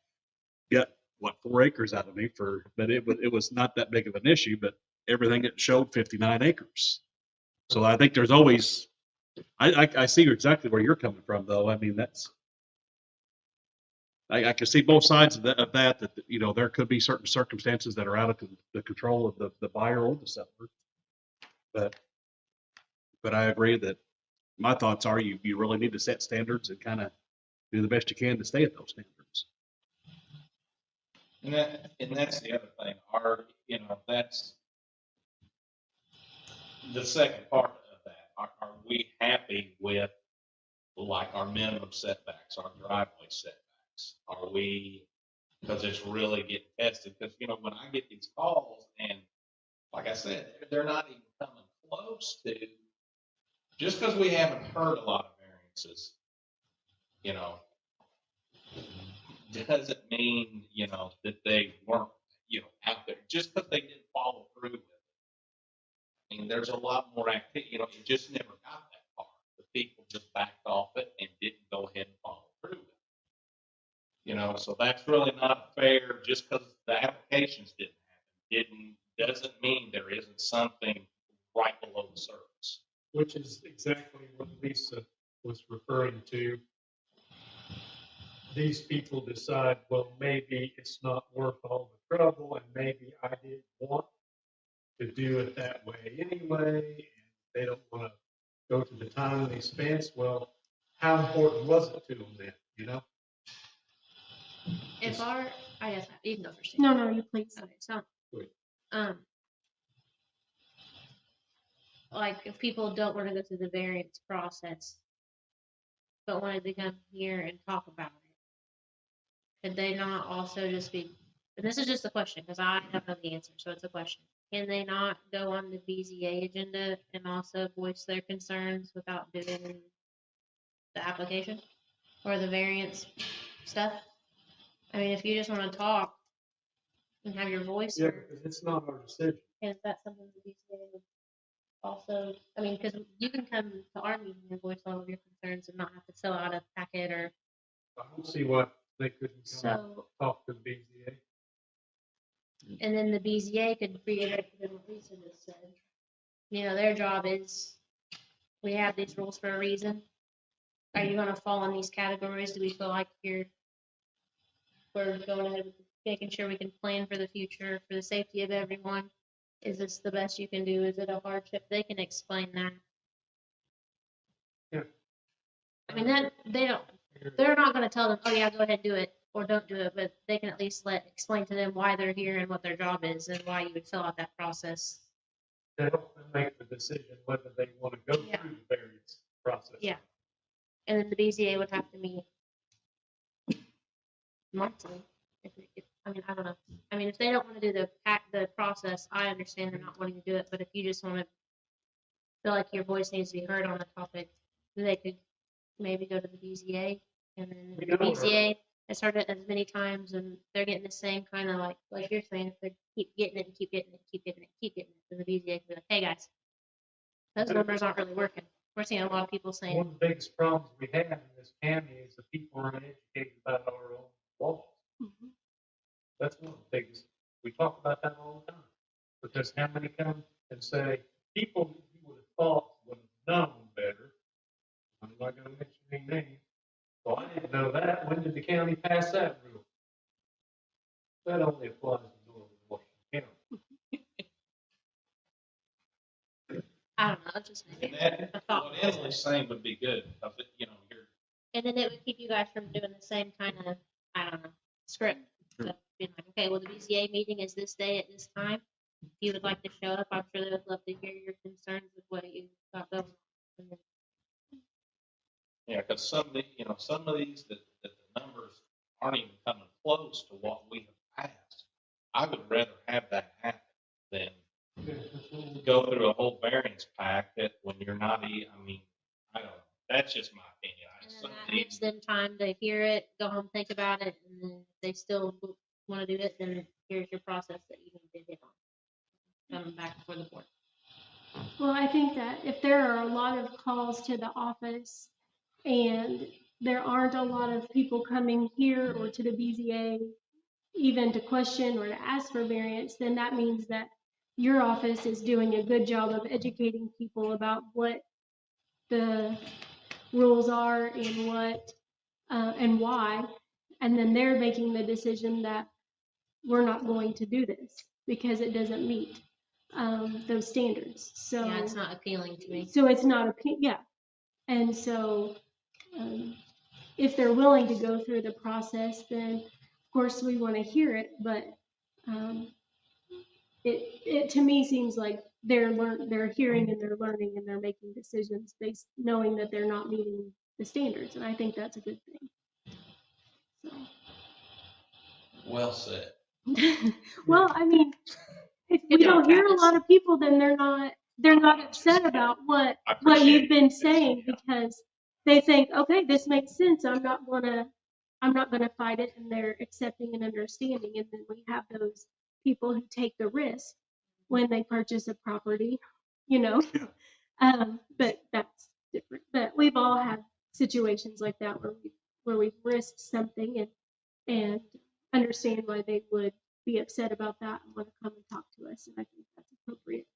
what, 4 acres out of me but it was not that big of an issue, but everything it showed 59 acres. So I think there's always, I see exactly where you're coming from though. I mean, I can see both sides of that, you know, there could be certain circumstances that are out of the control of the buyer or the seller. But I agree that my thoughts are you really need to set standards and kind of do the best you can to stay at those standards. And that's the other thing, that's the second part of that. Are we happy with like our minimum setbacks, our driveway setbacks? Are we, because it's really getting tested, because, when I get these calls and like I said, they're not even coming close to, just because we haven't heard a lot of variances, doesn't mean, that they weren't, out there, just because they didn't follow through with it. I mean, there's a lot more activity, it just never got that far. The people just backed off it and didn't go ahead and follow through with it. So that's really not fair, just because the applications doesn't mean there isn't something right below the surface. Which is exactly what Lisa was referring to. These people decide, well, maybe it's not worth all the trouble, and maybe I didn't want to do it that way anyway, and they don't want to go to the time and expense. Well, how important was it to them then, If I guess, you can go first. No, you please. Okay, so, Good. like, if people don't want to go through the variance process, but wanted to come here and talk about it, could they not also just be, and this is just a question, because I don't know the answer, so it's a question. Can they not go on the BZA agenda and also voice their concerns without doing the application or the variance stuff? I mean, if you just want to talk and have your voice Yeah, heard, because it's not our decision. is that something the BZA would also, I mean, because you can come to our meeting and voice all of your concerns and not have to fill out a packet or I don't see why they couldn't come so. talk to the BZA. And then the BZA could reiterate what Lisa just said. Their job is, we have these rules for a reason. Are you gonna fall in these categories? Do we feel like we're going ahead with making sure we can plan for the future, for the safety of everyone? Is this the best you can do? Is it a hardship? They can explain that. Yeah. I mean, they're not gonna tell them, oh yeah, go ahead and do it, or don't do it, but they can at least explain to them why they're here and what their job is and why you would fill out that process. To help them make the decision whether they want to go Yeah. through the variance process. Yeah. And then the BZA would have to meet monthly. I mean, I don't know. I mean, if they don't want to do the process, I understand they're not wanting to do it, but if you just want to feel like your voice needs to be heard on the topic, they could maybe go to the BZA, and then the BZA has heard it as many times, and they're getting the same kind of like you're saying, if they keep getting it, and keep getting it, keep getting it, keep getting it, then the BZA can be like, hey guys, those numbers aren't really working. We're seeing a lot of people saying. One of the biggest problems we have in this county is that people aren't educated about our own laws. Mhm. That's one of the biggest. We talk about that all the time. Because how many come and say, people you would have thought would have known better, I'm not going to mention any names, County passed that rule. That only applies to Northern Washington County. I don't know, it's just And maybe that, a thought. what Emily's saying would be good, because, you know, you're, And then it would keep you guys from doing the same kind of, I don't know, script. Of being like, okay, well, the BZA meeting is this day at this time. If you would like to show up, I'm sure they would love to hear your concerns with what you got going on. yeah, because some of the, you know, some of these that the numbers aren't even coming close to what we have passed. I would rather have that happen than go through a whole variance packet when you're not, I mean, I don't know. That's just my opinion. And Some then of that gives these, them time to hear it, go home, think about it, and then if they still want to do it, then here's your process that you need to hit on. Coming back before the board. Well, I think that if there are a lot of calls to the office and there aren't a lot of people coming here or to the BZA even to question or to ask for variance, then that means that your office is doing a good job of educating people about what the rules are and what and why, and then they're making the decision that we're not going to do this because it doesn't meet those standards. So Yeah, it's not appealing to me. so it's not yeah, and so if they're willing to go through the process, then of course we want to hear it, but it to me seems like they're hearing and they're learning and they're making decisions based knowing that they're not meeting the standards, and I think that's a good thing. well said. So, well, I mean, if we Good job, don't hear a Travis. lot of people, then they're not upset about what I appreciate you've been it. saying Yeah. because they think, okay, this makes sense. I'm not gonna fight it, and they're accepting and understanding. And then we have those people who take the risk when they purchase a property, you know. But that's different. But we've all had situations like that where we've risked something and understand why they would be upset about that and want to come and talk to us. And I think that's appropriate.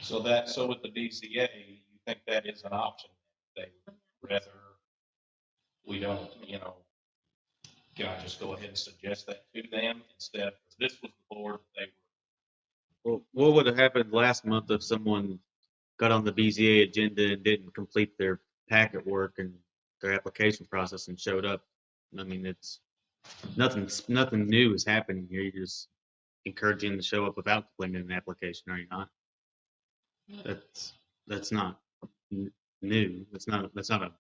So with the BZA, you think that is an option? They would rather we don't, you know, can I just go ahead and suggest that to them instead? Because this was the board, they were, Well, what would have happened last month if someone got on the BZA agenda and didn't complete their packet work and their application process and showed up? I mean, it's nothing new is happening here. You're just encouraging them to show up without completing an application, are you not? That's not new. That's not a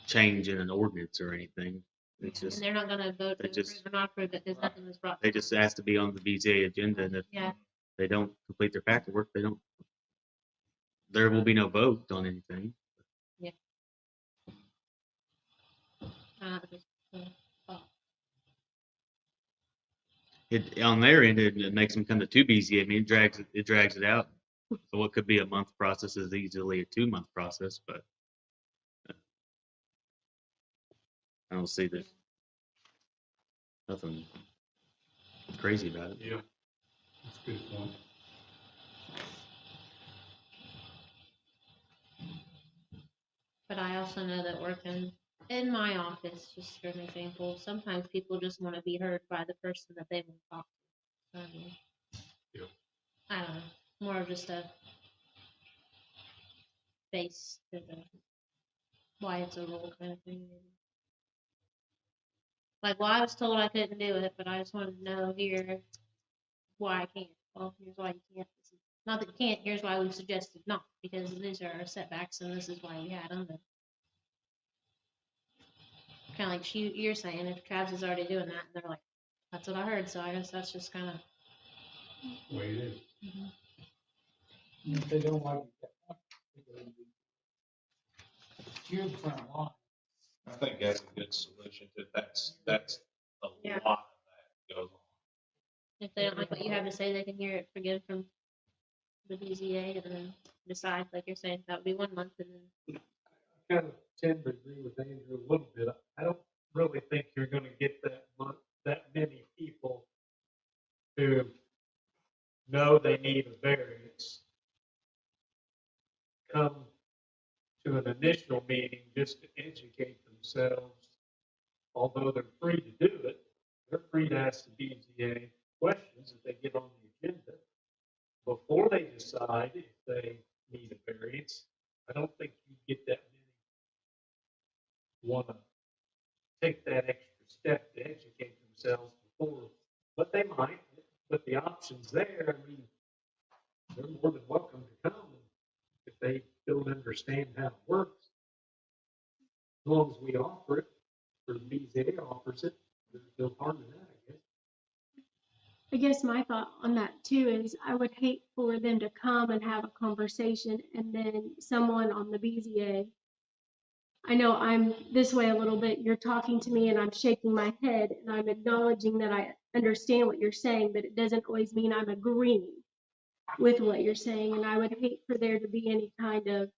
change in an ordinance or anything. It's And just, they're not gonna vote to they just- approve or not approve it because nothing was brought. they just ask to be on the BZA agenda, and if Yeah, they don't complete their packet work, there will be no vote on anything. just, oh, On their end, it makes them come to two BZA. I mean, it drags it out. So what could be a month process is easily a 2-month process, but I don't see that. Nothing crazy about it. Yeah, that's a good point. But I also know that working in my office, just for an example, sometimes people just want to be heard by the person that they want to talk to. I mean, Yeah. I don't know, more of just a face to the why it's a rule kind of thing. Maybe. Like, well, I was told I couldn't do it, but I just wanted to know here why I can't. Well, here's why you can't. Not that you can't. Here's why we suggested not, because these are our setbacks, and this is why we had them. Kind of like you're saying, if Travis is already doing that, and they're like, that's what I heard, so I guess that's just kind of. Way it is. And if they don't like it, you're in front of line. I think that's a good solution to, that's a Yeah. lot of that goes on. If they don't like what you have to say, they can hear it again from the BZA and then decide, like you're saying, that would be 1 month and then. I kind of tend to agree with Andrew a little bit. I don't really think you're gonna get that many people who know they need a variance come to an initial meeting educate themselves. Although they're free to do it, they're free to ask the BZA questions that they get on the agenda before they decide if they need a variance. I don't think you get that many want to take that extra step to educate themselves before, but they might. But the option's there. I mean, they're more than welcome to come if they don't understand how it works. As long as we offer it, or the BZA offers it, there's no harm in that, I guess. I guess my thought on that too is I would hate for them to come and have a conversation and then someone on the BZA, I know I'm this way a little bit, you're talking to me and I'm shaking my head and I'm acknowledging that I understand what you're saying, but it doesn't always mean I'm agreeing with what you're saying. And I would hate for there to be any kind of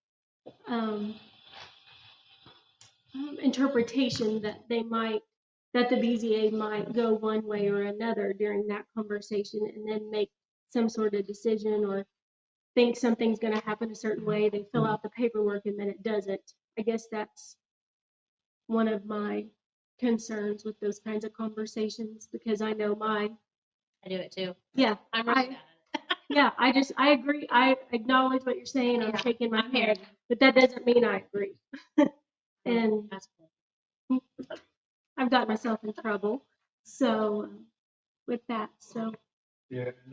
interpretation that that the BZA might go one way or another during that conversation and then make some sort of decision or think something's going to happen a certain way. They fill out the paperwork and then it doesn't. I guess that's one of my concerns with those kinds of conversations because I know I do it too. yeah, I'm really bad at it. yeah, I agree. I acknowledge what you're saying. I'm Yeah, shaking my I'm here. head, but that doesn't mean I agree. And That's cool. I've got myself in trouble. So with that, so Yeah, and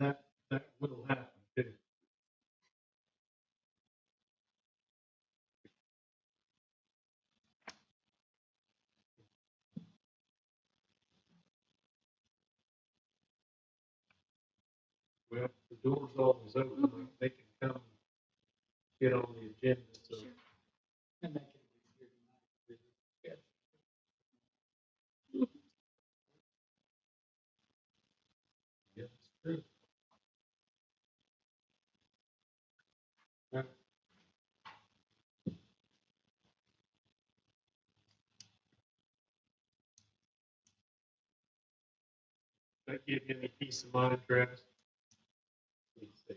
that will happen too. Well, the door's always open, they can come get on the agenda, so. And make it easier tonight. Yeah, it's true. Right. That give you any peace of mind, Travis? Please say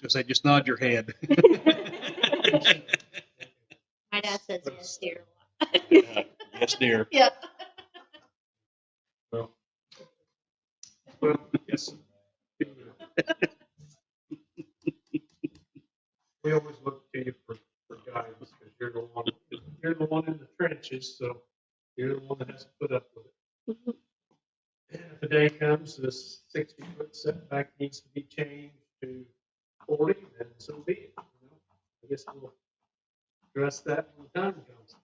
So say, just nod your head. My dad says yes, dear. Yes, dear. Yeah. Well, well, yes. We always look to you for guidance, because you're the one in the trenches, so you're the one that has to put up with it. And if the day comes, this 60-foot setback needs to be changed to 40, then so be it. You know? I guess we'll address that when the time comes.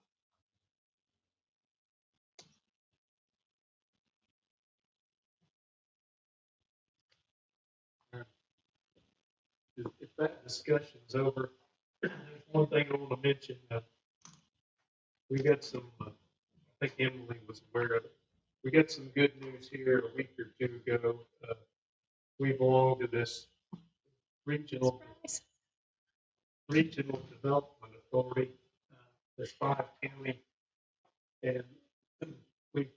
If that discussion's over, there's one thing I want to mention. We got some, I think Emily was aware of it. We got some good news here a week or two ago. We belong to this regional development authority. There's 5 counties, and we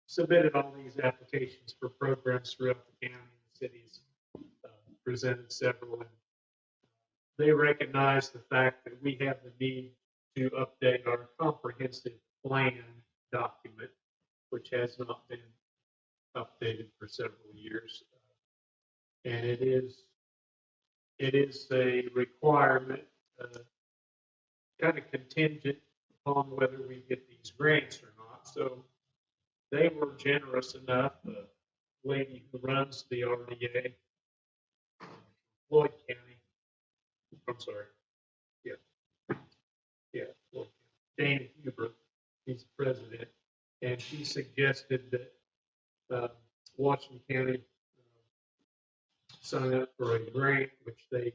submitted all these applications for programs throughout the county. The cities presented several, and they recognize the fact that we have the need to update our comprehensive plan document, which has not been updated for several years. And it is a requirement, kind of contingent upon whether we get these grants or not. So they were generous enough, the lady who runs the RDA, Floyd County, I'm sorry, Floyd County, Dana Huber, he's the president, and she suggested that Washington County sign up for a grant, which they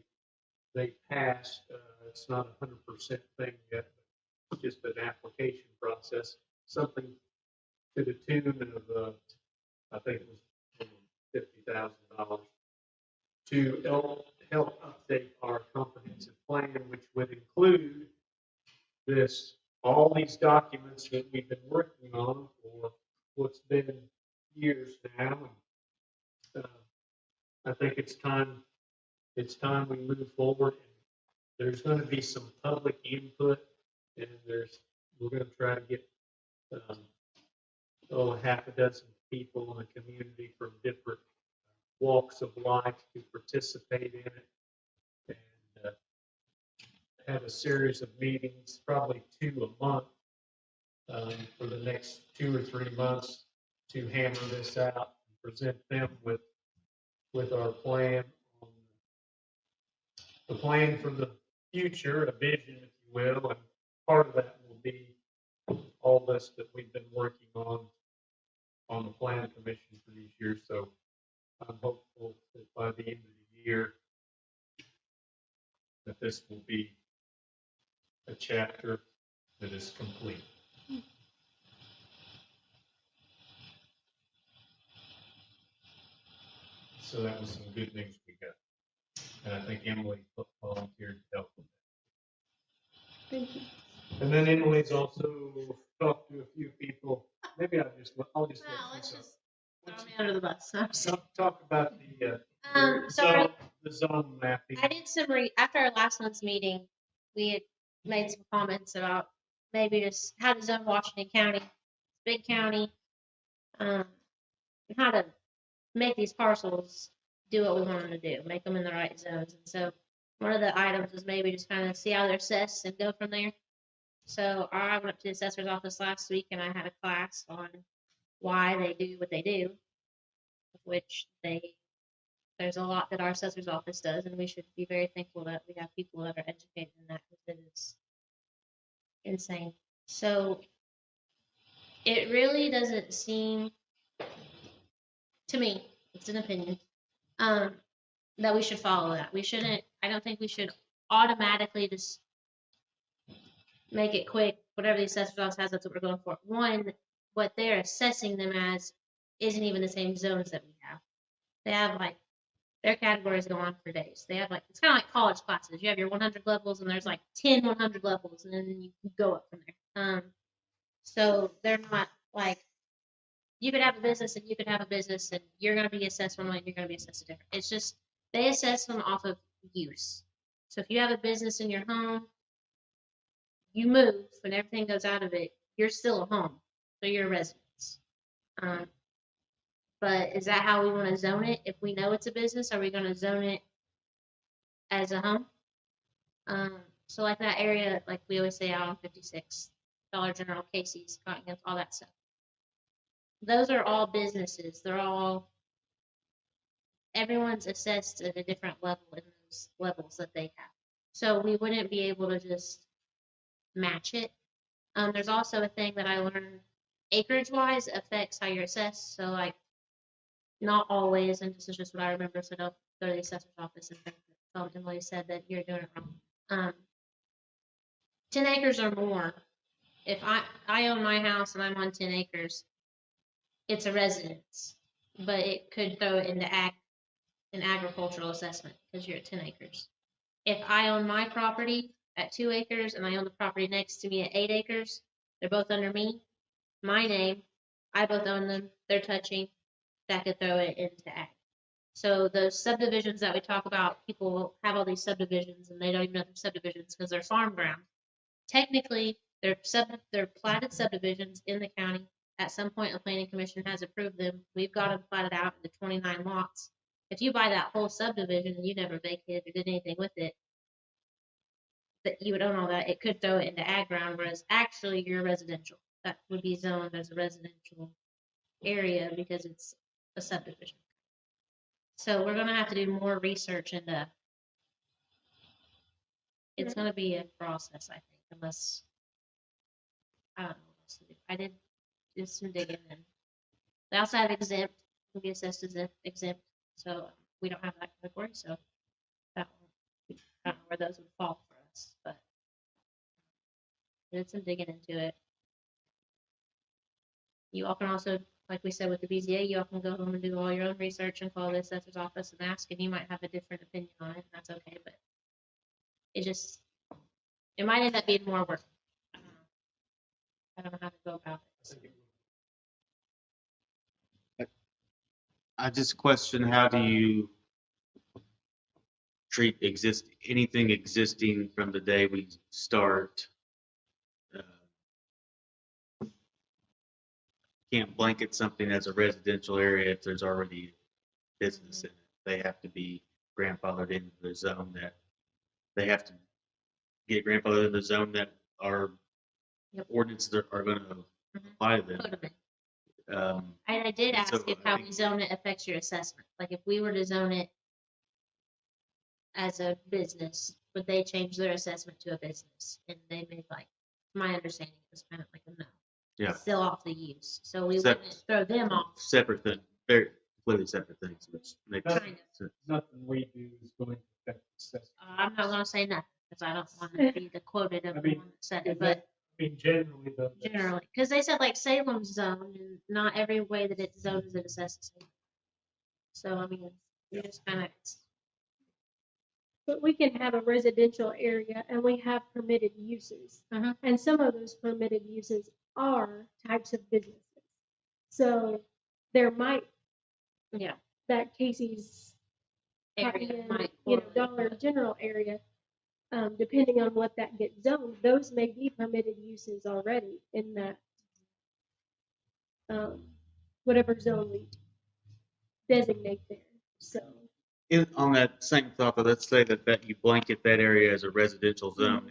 passed. It's not 100% thing yet, but just an application process, something to the tune of, I think it was $50,000 to help update our comprehensive plan, which would include all these documents that we've been working on for what's been years now. And, I think it's time we move forward there's gonna be some public input, and we're gonna try to get, half a dozen people in the community from different walks of life to participate in it. And have a series of meetings, probably 2 a month, for the next 2 or 3 months to hammer this out and present them with our plan, the plan for the future, a vision, if you will, and part of that will be all this that we've been working on the plan commission for these years. So I'm hopeful that by the end of the year, that this will be a chapter that is complete. So that was some good news we got. And I think Emily volunteered to help with that. Thank you. And then Emily's also talked to a few people. Maybe I'll just No, let let's you just throw me under the bus. I'm sorry. talk about the So the zone mapping. I did some after our last month's meeting, we had made some comments about maybe just how to zone Washington County, big county, and how to make these parcels do what we want them to do, make them in the right zones. And so one of the items was maybe just kind of see how they're assessed and go from there. So I went up to the assessor's office last week and I had a class on why they do what they do, which there's a lot that our assessor's office does, and we should be very thankful that we have people that are educated in that, because it is insane. So it really doesn't seem, to me, it's an opinion, that we should follow that. We shouldn't, I don't think we should automatically just make it quick, whatever the assessor's office has, that's what we're going for. One, what they're assessing them as isn't even the same zones that we have. They have like, their categories go on for days. They have like, it's kind of like college classes. You have your 100 levels and there's like 10 100 levels, and then you go up from there. So they're not like, you could have a business and you could have a business and you're going to be assessed one way and you're going to be assessed different. It's just, they assess them off of use. So if you have a business in your home, you move, when everything goes out of it, you're still a home. So you're a residence. But is that how we want to zone it? If we know it's a business, are we going to zone it as a home? So like that area, like we always say out on 56, Dollar General, Casey's, Continental, all that stuff. Those are all businesses. Everyone's assessed at a different level in those levels that they have. So we wouldn't be able to just match it. There's also a thing that I learned, acreage wise affects how you're assessed. So like, not always, and this is just what I remember, so don't go to the assessor's office and tell them Emily said that you're doing it wrong. 10 acres or more, if I own my house and I'm on 10 acres, it's a residence, but it could throw it into an agricultural assessment because you're at 10 acres. If I own my property at 2 acres and I own the property next to me at 8 acres, they're both under me, my name, I both own them, they're touching, that could throw it into ag. So those subdivisions that we talk about, people have all these subdivisions and they don't even know they're subdivisions because they're farm ground. Technically, they're platted subdivisions in the county. At some point, the planning commission has approved them. We've got them platted out into 29 lots. If you buy that whole subdivision and you never vacated or did anything with it, that you would own all that, it could throw it into ag ground, whereas actually you're residential. That would be zoned as a residential area because it's a subdivision. So we're gonna have to do more research into. It's gonna be a process, I think, unless I don't know what else to do. I did some digging, and they also have exempt. Can be assessed as exempt, so we don't have that category. So I don't know where those would fall for us, but I did some digging into it. You all can also, like we said with the BZA, you all can go home and do all your own research and call the assessor's office and ask, and you might have a different opinion on it, and that's okay, but it might end up being more work. I don't know how to go about it. I just question, how do you treat anything existing from the day we start. Can't blanket something as a residential area if there's already business in it. They have to be grandfathered into the zone that, they have to get grandfathered in the zone that our Yep. ordinances are gonna apply to them. Put 'em in. Um, And I did And ask so if I how think- we zone it affects your assessment. Like if we were to zone it as a business, would they change their assessment to a business? And they made like, my understanding was kind of like a no. Yeah. It's still off the use. So we Except- wouldn't throw them off. Separate thing, very completely separate things, which makes Kind of. sense. Nothing we do is going to affect the assessment. I'm not gonna say nothing because I don't want to be the quoted of I the mean, one that said is it, but I mean, generally, though. that's- generally, because they said like Salem's zone and not every way that it's zoned is it assesses. So I mean, you just kind of, But we can have a residential area and we have permitted uses. Mhm. And some of those permitted uses are types of businesses. So there might, yeah. that Casey's, Area might Dollar General area, depending on what that gets zoned, those may be permitted uses already in that, whatever zone we designate there, so. On that same thought, but let's say that you blanket that area as a residential zone,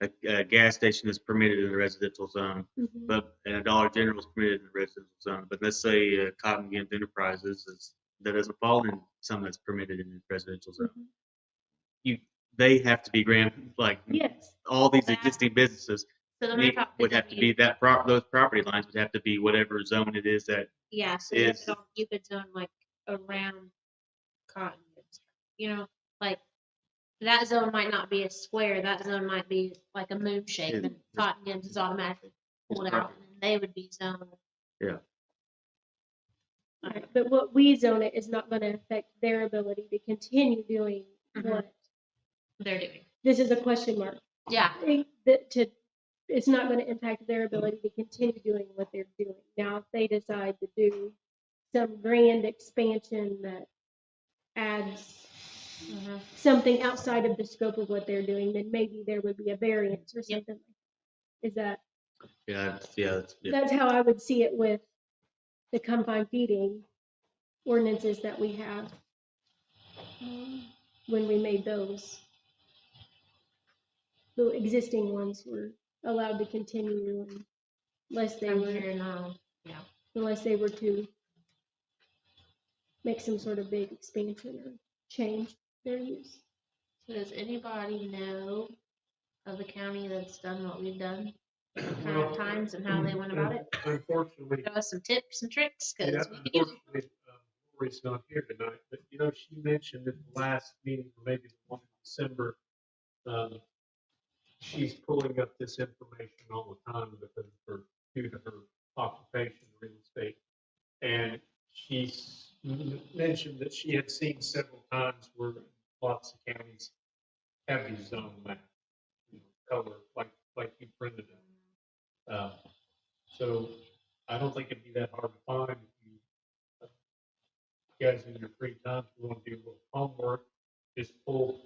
and a gas station is permitted in the residential zone, and a Dollar General is permitted in the residential zone. But let's say Cotton Gibbs Enterprises that doesn't fall in some that's permitted in the residential zone. They have to be Yes, all these That- existing businesses So they're not would have to be those property lines would have to be whatever zone it is that. Yeah, so is- you could zone like around cotton, like that zone might not be a square, that zone might be like a moon shape, Yeah, and just- cotton gibbs is automatically pulled Just out, and they would be zoned. Yeah. right, but what we zone it is not gonna affect their ability to continue doing Mhm. what, They're doing. this is a question mark. Yeah, It's not gonna impact their ability to continue doing what they're doing. Now, if they decide to do some grand expansion that adds Mhm. something outside of the scope of what they're doing, then maybe there would be a variance or Yep. something. Is that, Yeah. that's how I would see it with the confined feeding ordinances that we have. When we made those. The existing ones were allowed to continue unless they I'm were, here now, yeah. unless they were to make some sort of big expansion or change their use. So does anybody know of a county that's done what we've done? Kind of times and how they went about it? Unfortunately, Show us some tips and tricks, yeah, because we can use them. unfortunately, Lori's not here tonight, but she mentioned at the last meeting, or maybe the one in December, she's pulling up this information all the time because due to her occupation, real estate. And she's mentioned that she had seen several times where lots of counties have these zone maps, color, like you printed them. So I don't think it'd be that hard to find if you guys in your free time, if you want to do a little homework, just pull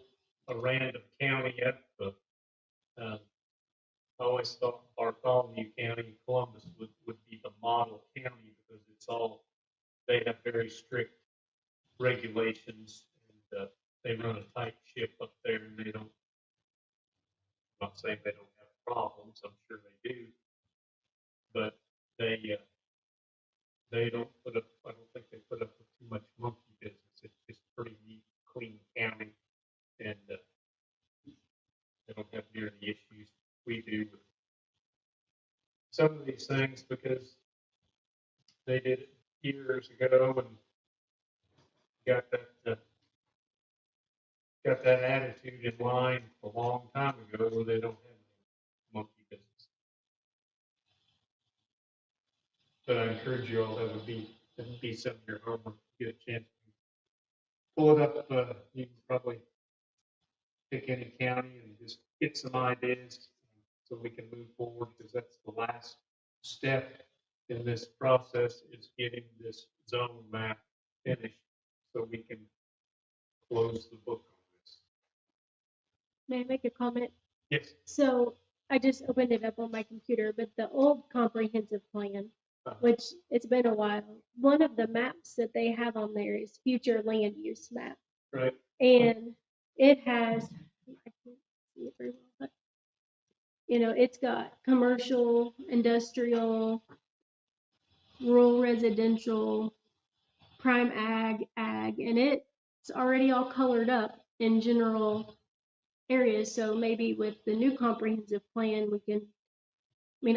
a random county up. I always thought Bartholomew County, Columbus would be the model county because they have very strict regulations and they run a tight ship up there and they don't, I'm not saying they don't have problems, I'm sure they do. But they don't put up, I don't think they put up with too much monkey business. It's just pretty neat, clean county. And they don't have near the issues we do with some of these things because they did it years ago and got that attitude in line a long time ago where they don't have any monkey business. But I encourage you all, that would be some of your homework, get a chance to pull it up. You can probably pick any county and just get some ideas so we can move forward, because that's the last step in this process, is getting this zone map finished so we can close the book on this. May I make a comment? Yes. So I just opened it up on my computer, but the old comprehensive plan, which it's been a while, one of the maps that they have on there is future land use map. Right. And it has, I can't see it very well, but, it's got commercial, industrial, rural residential, prime ag, and it's already all colored up in general areas. So maybe with the new comprehensive plan, we can,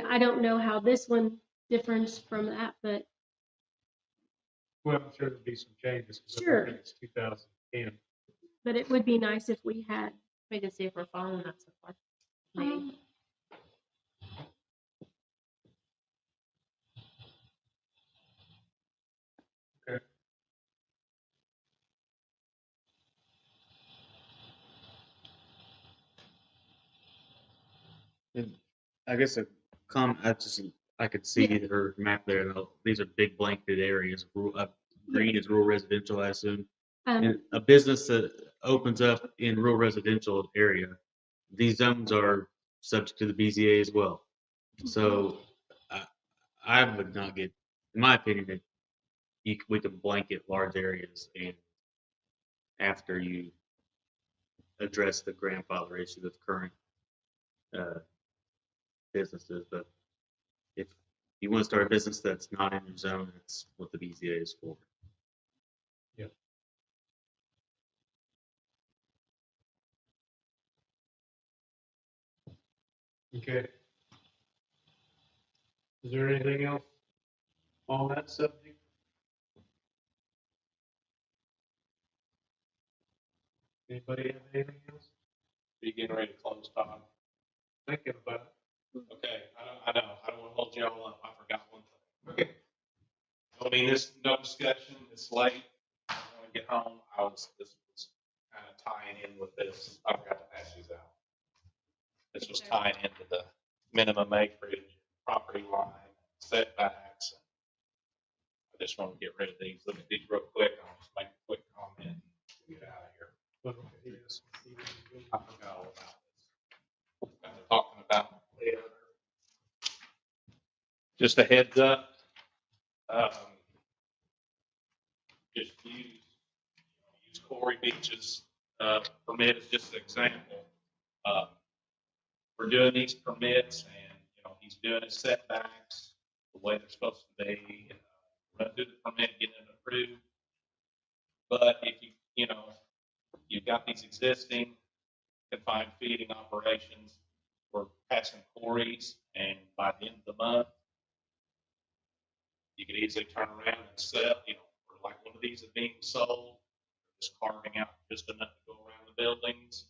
I don't know how this one differs from that, but Well, I'm sure there'll be some changes. 'Cause I Sure. think it's 2010. it would be nice if we had. We can see if we're following that so far. Maybe. um, Okay. I guess I could see her map there. And these are big blanketed areas. Green is rural residential, I assume. And a business that opens up in rural residential area, these zones are subject to the BZA as well. So I would not get, in my opinion, that we could blanket large areas and after you address the grandfather issue with current businesses. But if you want to start a business that's not in your zone, that's what the BZA is for. Yeah. Okay. Is there anything else on that subject? Anybody have anything else? Are you getting ready to close, Todd? Thinking about Okay, I know, I don't want to hold you all up, I forgot one thing. Okay. I mean, this, no discussion, it's late, I want to get home, this was kind of tying in with this, I forgot to pass these out. This was tying into the minimum acreage, property line, setbacks. I just want to get rid of these, look at these real quick, I'll just make a quick comment and get out of here. it. Yes. I forgot all about this. Kind of talking about the other. Just a heads up. Just use Corey Beach's permit as just an example. We're doing these permits and, he's doing his setbacks the way they're supposed to be. Run through the permit, get it approved. But if you've got these existing confined feeding operations, we're passing Corey's, and by the end of the month, you could easily turn around and sell, or like one of these is being sold, just carving out just enough to go around the buildings.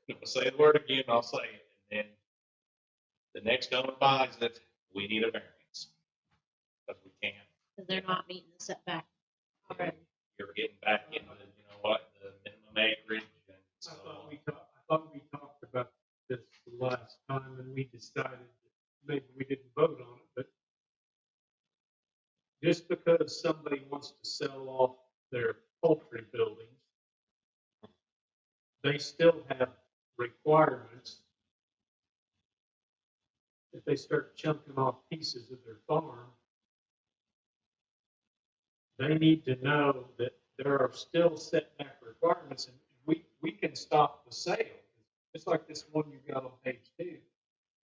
If I say the word again, I'll say it, and then the next owner buys it, we need a variance. Because we can't. Because they're not meeting the setback already. You're getting back into, the minimum acreage, and so. I thought we talked about this the last time and we decided that maybe we didn't vote on it, but just because somebody wants to sell off their poultry buildings, they still have requirements. If they start chunking off pieces of their farm, they need to know that there are still setback requirements, and we can stop the sale. Just like this one you got on page 2.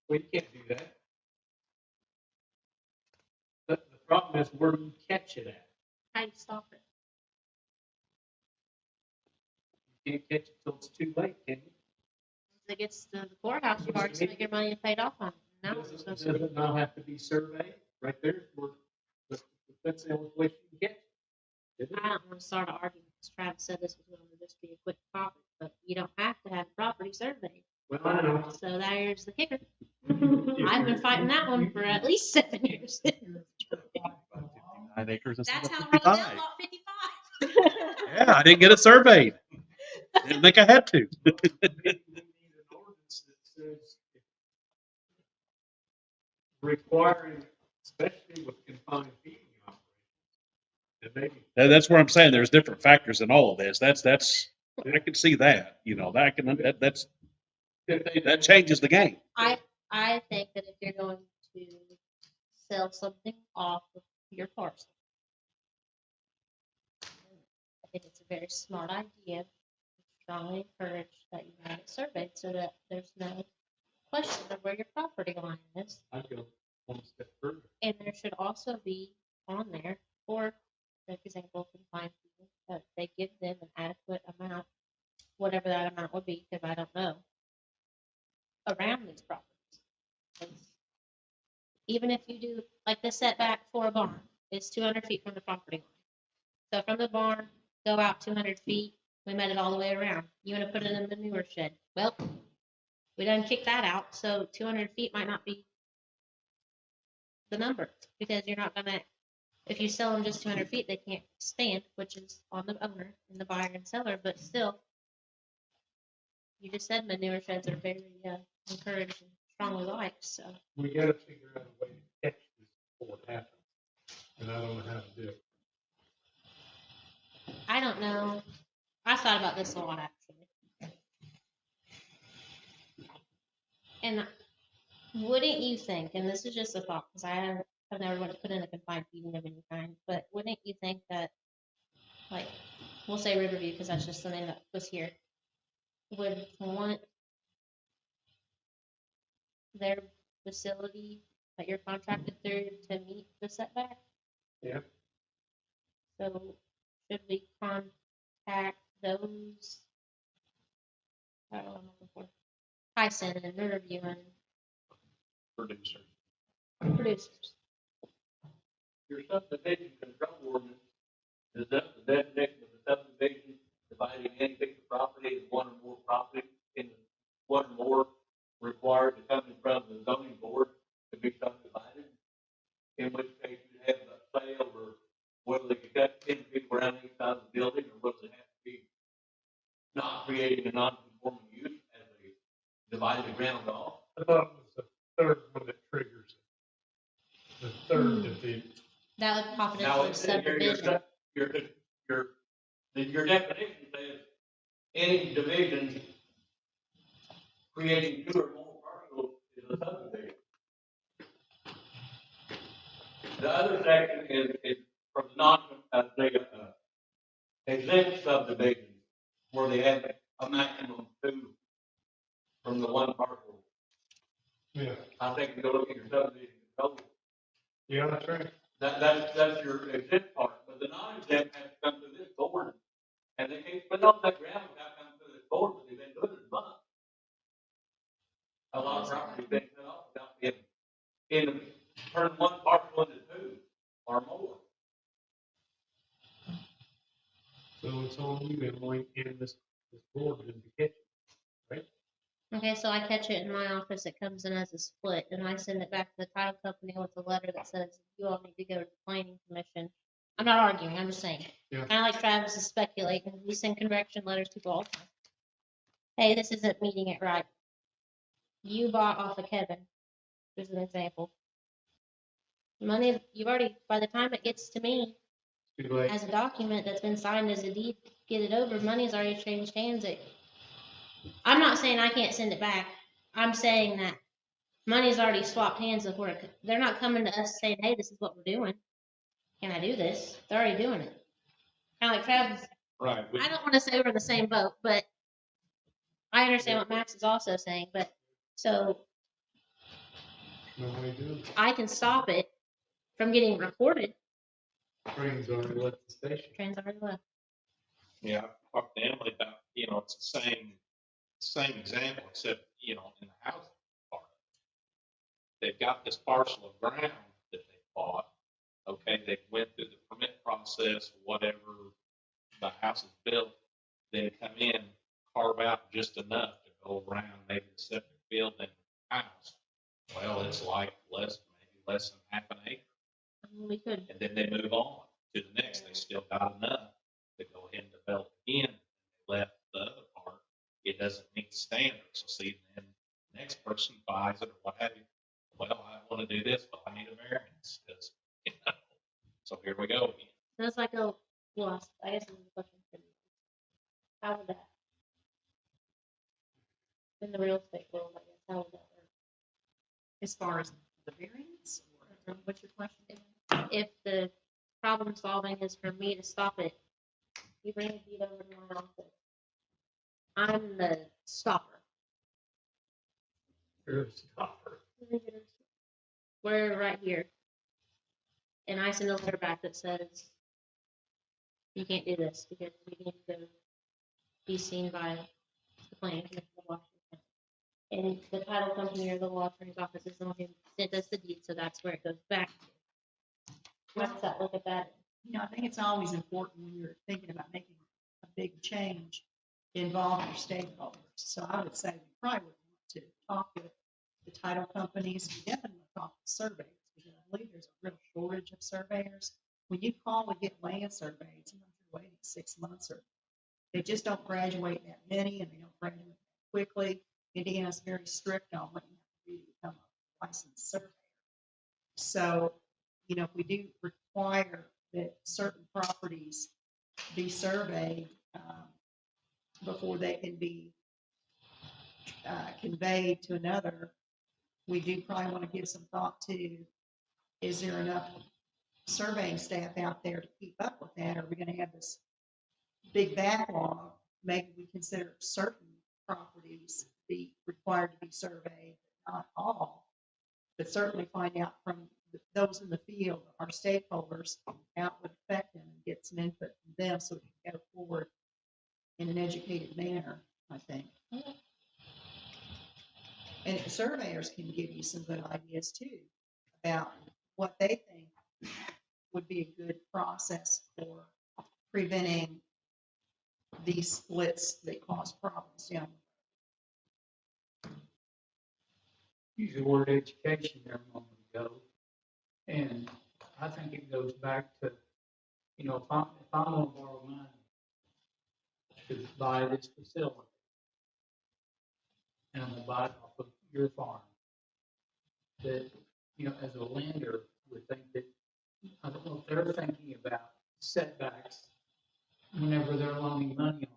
Well, you can't do that. But the problem is, where do you catch it at? How do you stop it? You can't catch it till it's too late, can you? Once it gets to the courthouse, you've already spent your money and paid off on it. Now it's supposed to Does it not have to be surveyed? Right there, that's the only place you can catch it. I don't want to start an argument, because Travis said this was going to just be a quick property, but you don't have to have property surveyed. Well, I know. So there's the kicker. I've been fighting that one for at least 7 years. 9 acres instead That's of how 55. Rosedale bought 55. Yeah, I didn't get it surveyed. Didn't think I had to. We need an ordinance that says requiring, especially with confined feeding operations, and maybe That's where I'm saying there's different factors in all of this. That's I can see that, that changes the game. I think that if you're going to sell something off of your parcel, I think it's a very smart idea. Strongly encourage that you have it surveyed so that there's no question of where your property line is. I go one step further. And there should also be on there, for example, confined feeding, that they give them an adequate amount, whatever that amount would be, because I don't know, around these properties. 'Cause even if you do, like the setback for a barn is 200 feet from the property line. So from the barn, go out 200 feet, we met it all the way around. You want to put it in the manure shed. Well, we done kick that out, so 200 feet might not be the number, because you're not gonna, if you sell them just 200 feet, they can't stand, which is on the owner and the buyer and seller, but still, you just said manure sheds are very encouraged and strongly liked, so. We gotta figure out a way to catch this before it happens, and I don't know how to do it. I don't know. I thought about this a lot, actually. And wouldn't you think, and this is just a thought, because I have never want to put in a confined feeding of any kind, but wouldn't you think that, like, we'll say Riverview, because that's just the name that was here, would want their facility that you're contracted through to meet the setback? Yeah. So should we contact those? I don't know what I'm looking for. Tyson and Riverview and Producer. producers. Your subdivision control ordinance is that the definition of a subdivision dividing any piece of property in one or more property in one or more required to come in front of the zoning board to be subdivided. In which case you have a say over whether they can cut 10 feet around each side of the building or whether they have to be not creating a non-conforming use as they divide the ground off. I thought it was the third one that triggers it. The third defeat. That would pop it Now, into a it's in here, subdivision. your definition says any division creating two or more parcels is a subdivision. The other section is from exempt subdivisions, where they have a maximum of two from the one parcel. Yeah, I think you go look at your subdivision code. yeah, that's right. That's your exempt part, but the non-exempt has to come to this board. And they can't put up that ground without coming to this board, but they've been doing it a month. A lot of property's been cut off without being turn one parcel into two or more. So it's on you, Emily, and this board to catch it, right? Okay, so I catch it in my office, it comes in as a split, and I send it back to the title company with a letter that says, you all need to go to the planning commission. I'm not arguing, I'm just saying. Yeah. Kind of like Travis is speculating, we send correction letters to people all the time. Hey, this isn't meeting it right. You bought off of Kevin, as an example. Money, you've already, by the time it gets to me, Too late. as a document that's been signed as a deed, get it over, money's already changed hands. I'm not saying I can't send it back. I'm saying that money's already swapped hands before they're not coming to us saying, hey, this is what we're doing. Can I do this? They're already doing it. Kind of like Travis. Right. I don't want to say we're in the same boat, but I understand what Max is also saying. But so No way to do it. I can stop it from getting recorded. Train's already left the station. Trains already left. Yeah, I talked to Emily about, it's the same example, except, in the housing part. They've got this parcel of ground that they bought. Okay, they went through the permit process, whatever, the house is built. They come in, carve out just enough to go around maybe the septic field and the house. Well, it's like maybe less than half an acre. We could. And then they move on to the next. They still got enough to go ahead and develop again. They left the other part. It doesn't meet the standards. So see, then the next person buys it or what have you. Well, I want to do this, but I need a variance because, so here we go again. That's like a, well, I guess it's a question for you. how would that? In the real estate world, I guess, how would that work? As far as the variance, or what's your question? If the problem solving is for me to stop it, you bring a deed over to my office. I'm the stopper. You're a stopper. We're right here. And I send a letter back that says, you can't do this because we need to be seen by the planning commission of Washington. And the title company or the law attorney's office is the one who sent us the deed, so that's where it goes back to. How does that look at that? I think it's always important when you're thinking about making a big change, involve your stakeholders. So I would say we probably would want to talk with the title companies, we definitely want to talk to surveyors, because I believe there's a real shortage of surveyors. When you call and get land surveyed, sometimes you're waiting 6 months, or they just don't graduate that many, and they don't graduate that quickly. Indiana's very strict on what you have to do to become a licensed surveyor. So, if we do require that certain properties be surveyed before they can be conveyed to another, we do probably want to give some thought to, is there enough surveying staff out there to keep up with that? Are we going to have this big backlog? Maybe we consider certain properties be required to be surveyed, not all, but certainly find out from those in the field, our stakeholders, how it would affect them, and get some input from them so we can go forward in an educated manner, I think. And surveyors can give you some good ideas too about what they think would be a good process for preventing these splits that cause problems down. Use the word education there a moment ago. And I think it goes back to, if I'm gonna borrow money to buy this facility, and I'm gonna buy it off of your farm, that, as a lender would think that, I don't know if they're thinking about setbacks whenever they're loaning money on it.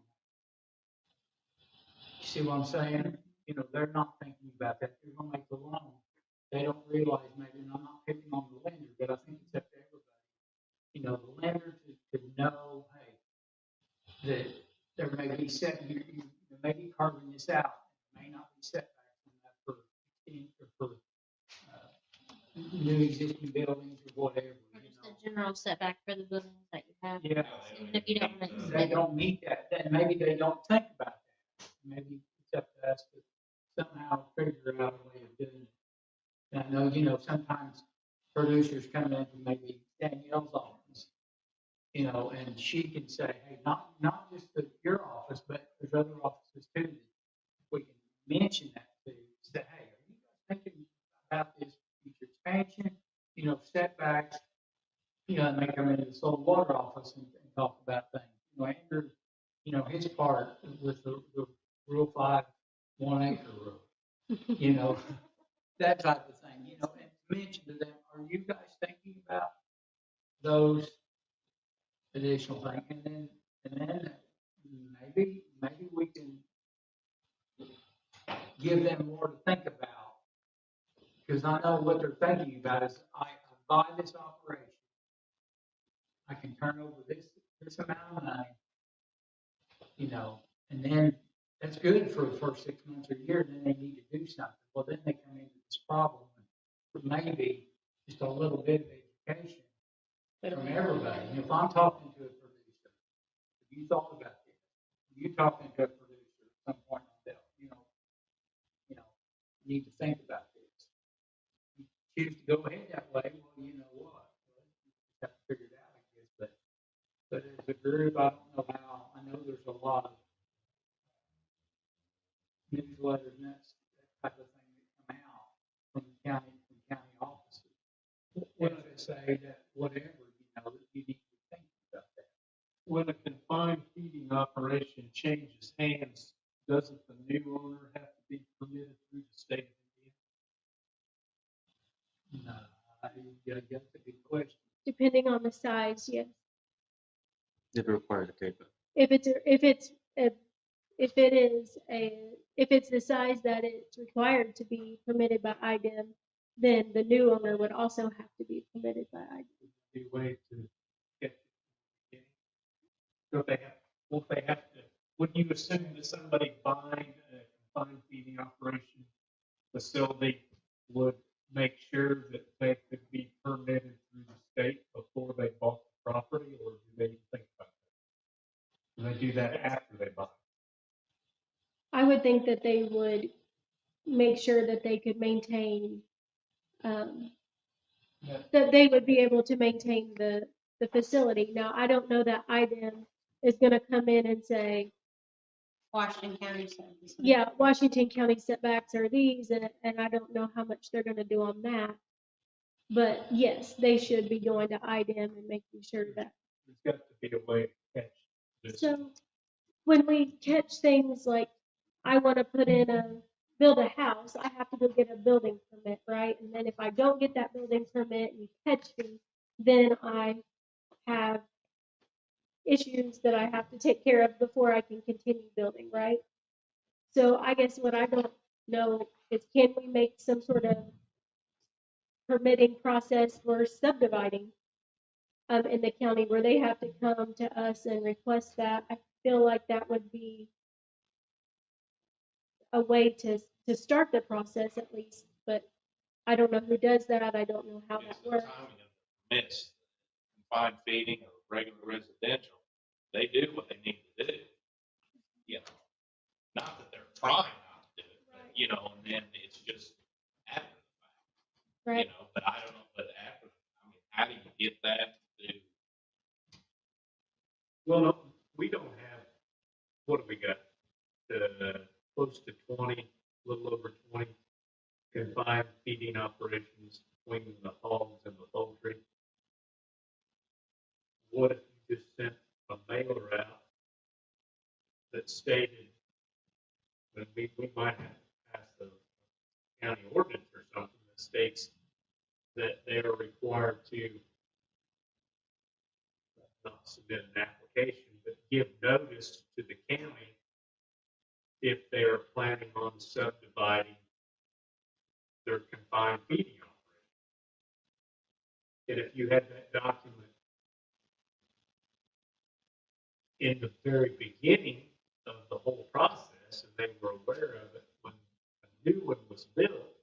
You see what I'm saying? They're not thinking about that. They're gonna make the loan. They don't realize, maybe, and I'm not picking on the lender, but I think it's up to everybody. The lender to know, hey, that there may be you may be carving this out. There may not be setbacks on that for new existing buildings or whatever. Or just a general setback for the buildings that you have. Yeah. Even if you don't. If they don't meet that, then maybe they don't think about that. Maybe it's up to us to somehow figure out a way of doing it. And I know, sometimes producers come in from maybe Danielle's office, and she can say, hey, not just your office, but there's other offices too, that we can mention that to, say, hey, are you guys thinking about this future expansion, setbacks, and they come into the soil water office and talk about things. Andrew, his part with the Rule 5 1 acre rule, that type of thing, and mention to them, are you guys thinking about those additional things? And then maybe we can give them more to think about, because I know what they're thinking about is, I buy this operation, I can turn over this amount of money, and then that's good for the first 6 months or a year, and then they need to do something. Well, then they come into this problem, and maybe just a little bit of education from everybody. And if I'm talking to a producer, have you thought about this? You talking to a producer at some point, you need to think about this. You choose to go ahead that way, well, you know what? Well, you just have to figure it out, I guess. But as a group, I don't know how. I know there's a lot of newsletters and that type of thing that come out from county offices. What if they say that whatever, that you need to think about that. When a confined feeding operation changes hands, doesn't the new owner have to be permitted through the state of Indiana? No, that's a good question. Depending on the size, yes. If it requires a CAPA. If it's if it is if it's the size that it's required to be permitted by IDEM, then the new owner would also have to be permitted by IDEM. Be a way to get. Don't they have, won't they have to, would you assume that somebody buying a confined feeding operation facility would make sure that they could be permitted through the state before they bought the property, or do they think about that? Do they do that after they buy? I would think that they would make sure that they could maintain, that they would be able to maintain the facility. Now, I don't know that IDEM is gonna come in and say, Washington County says. yeah, Washington County setbacks are these, and I don't know how much they're gonna do on that. But yes, they should be going to IDEM and making sure that. There's got to be a way to catch this. So when we catch things like, I wanna build a house, I have to go get a building permit, right? And then if I don't get that building permit and you catch me, then I have issues that I have to take care of before I can continue building, right? So I guess what I don't know is, can we make some sort of permitting process for subdividing in the county where they have to come to us and request that? I feel like that would be a way to start the process at least, but I don't know who does that. I don't know how It's that the works. timing of the permits, confined feeding or regular residential, they do what they need to do. You know, not that they're trying not to do it, but, you know, and then it's just after the fact, Right. you know, but I don't know, but after, I mean, how do you get that to? Well, no, we don't have, what do we got? Close to 20, a little over 20 confined feeding operations between the hogs and the poultry. What if you just sent a mailer out that stated, that we might have to pass the county ordinance or something that states that they are required to not submit an application, but give notice to the county if they are planning on subdividing their confined feeding operation. And if you had that document in the very beginning of the whole process and they were aware of it when a new one was built,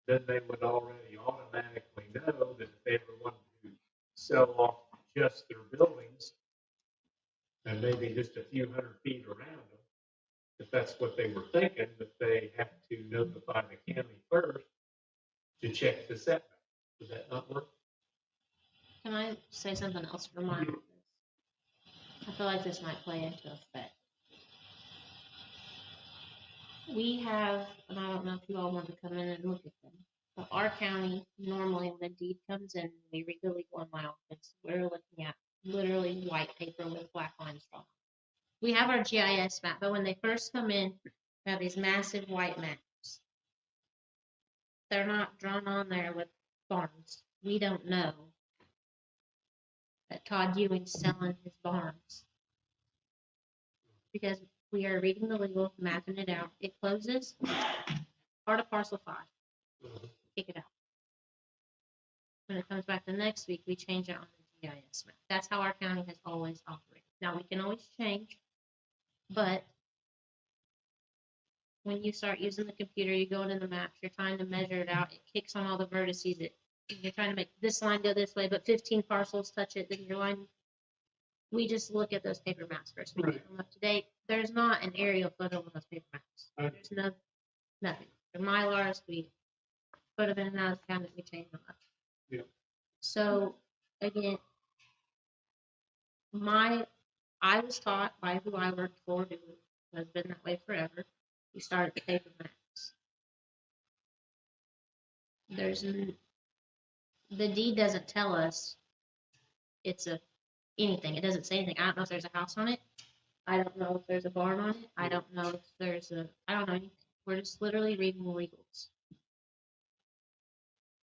then they would already automatically know that if they ever wanted to sell off just their buildings and maybe just a few hundred feet around them, if that's what they were thinking, that they have to notify the county first to check the setback. Would that not work? Can I say something else for mine? I feel like this might play into effect. We have, and I don't know if you all want to come in and look at them, but our county, normally when a deed comes in, we read the legal in my office, we're looking at literally white paper with black lines drawn. We have our GIS map, but when they first come in, we have these massive white maps. They're not drawn on there with barns. We don't know that Todd Ewing's selling his barns. Because we are reading the legal, mapping it out. It closes, part of parcel 5. Kick it out. When it comes back the next week, we change it on the GIS map. That's how our county has always operated. Now, we can always change, but when you start using the computer, you go into the maps, you're trying to measure it out, it kicks on all the vertices, you're trying to make this line go this way, but 15 parcels touch it, then your line. We just look at those paper maps first. We keep them up to date. There's not an aerial photo of those paper maps. There's nothing. They're Mylars. We put them in and out of town, we change them up. Yeah. So again, I was taught by who I worked for, who has been that way forever. We started the paper maps. The deed doesn't tell us it's anything. It doesn't say anything. I don't know if there's a house on it. I don't know if there's a barn on it. I don't know if I don't know anything. We're just literally reading the legals.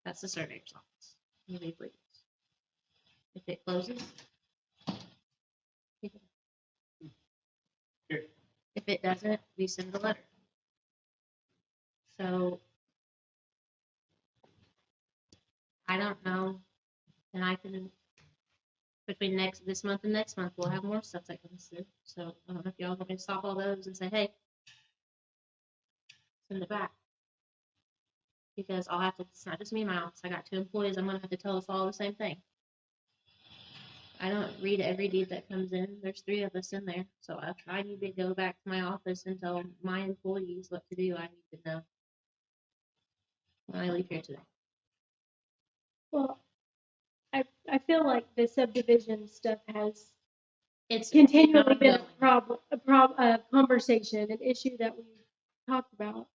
That's the surveyor's office. You read legals. If it closes, Okay. If it doesn't, we send a letter. So I don't know, and I can, between this month and next month, we'll have more stuff that comes through. So I don't know if y'all want me to stop all those and say, hey, send it back. Because I'll have to, it's not just me in my office, I got 2 employees, I'm gonna have to tell us all the same thing. I don't read every deed that comes in, there's 3 of us in there, so if I need to go back to my office and tell my employees what to do, I need to know when I leave here today. Well, I feel like the subdivision stuff has It's continually been ongoing. a conversation, an issue that we've talked about.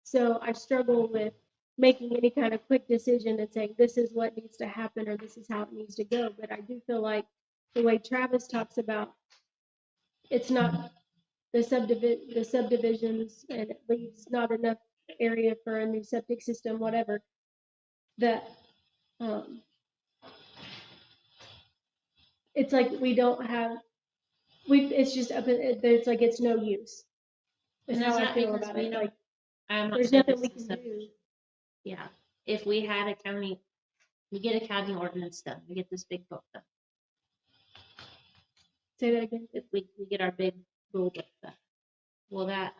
So I struggle with making any kind of quick decision and saying this is what needs to happen or this is how it needs to go. But I do feel like the way Travis talks about, it's not the subdivisions, and it leaves not enough area for a new septic system, whatever. That it's like we don't have, it's just up, it's like it's no use. Is And how that's I not feel because about we it. don't- Like I'm not there's saying nothing we it's a can do. subdivision. Yeah, if we had a county, we get a county ordinance done, we get this big book done. Say that again. If we get our big rule book done, will that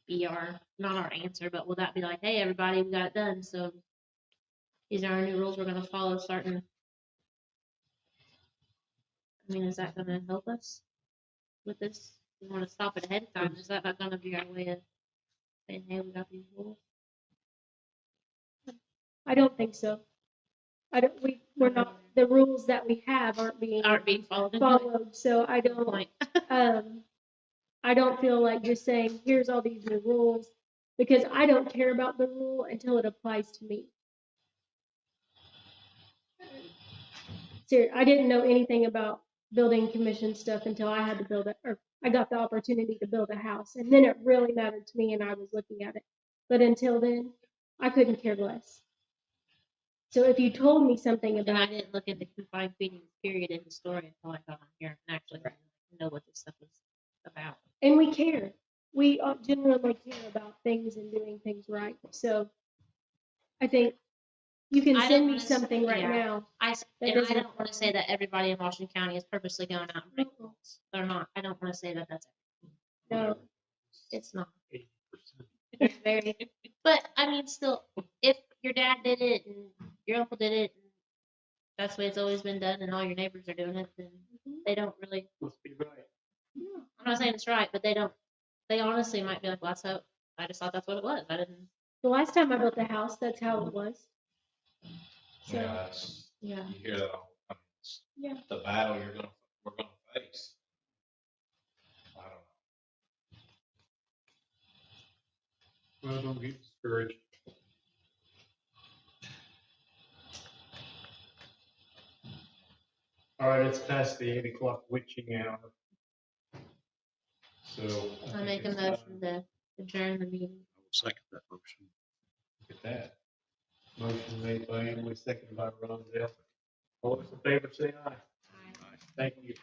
be our, not our answer, but will that be like, hey, everybody, we got it done, so these are our new rules we're gonna follow starting? I mean, is that gonna help us with this? We wanna stop it ahead of time, is that not gonna be our way of saying, hey, we got these rules? I don't think so. We're not, the rules that we have aren't being followed, so I Good don't, point. I don't feel like just saying, here's all these new rules, because I don't care about the rule until it applies to me. Seriously, I didn't know anything about building commission stuff until I had to build it, or I got the opportunity to build a house, and then it really mattered to me and I was looking at it. But until then, I couldn't care less. So if you told me something And I about, didn't look at the confined feeding period in the story until I got on here and actually know what this stuff is about. and we care, we genuinely care about things and doing things right. So I think you can I send don't me wanna something right yeah. now. I doesn't- don't want to say that everybody in Washington County is purposely going out and breaking rules. They're not. I don't want to say that that's No, it's not. 80%. It's very, but I mean, still, if your dad did it and your uncle did it, and that's the way it's always been done, and all your neighbors are doing it, then they don't really. Must be right. I'm not saying it's right, but they don't. They honestly might be like, well, so I just thought that's what it was. I didn't. the last time I built a house, that's how it was. So, Yeah, that's, Yeah. you hear that all the time. It's yeah. the battle we're gonna face. I don't know. Well, don't get discouraged. All right, it's past the 8 o'clock witching hour. So. I make a motion to adjourn the meeting. I will second that motion. Look at that. Motion made by Emily, seconded by Rondell. All those in favor say aye. Thank you.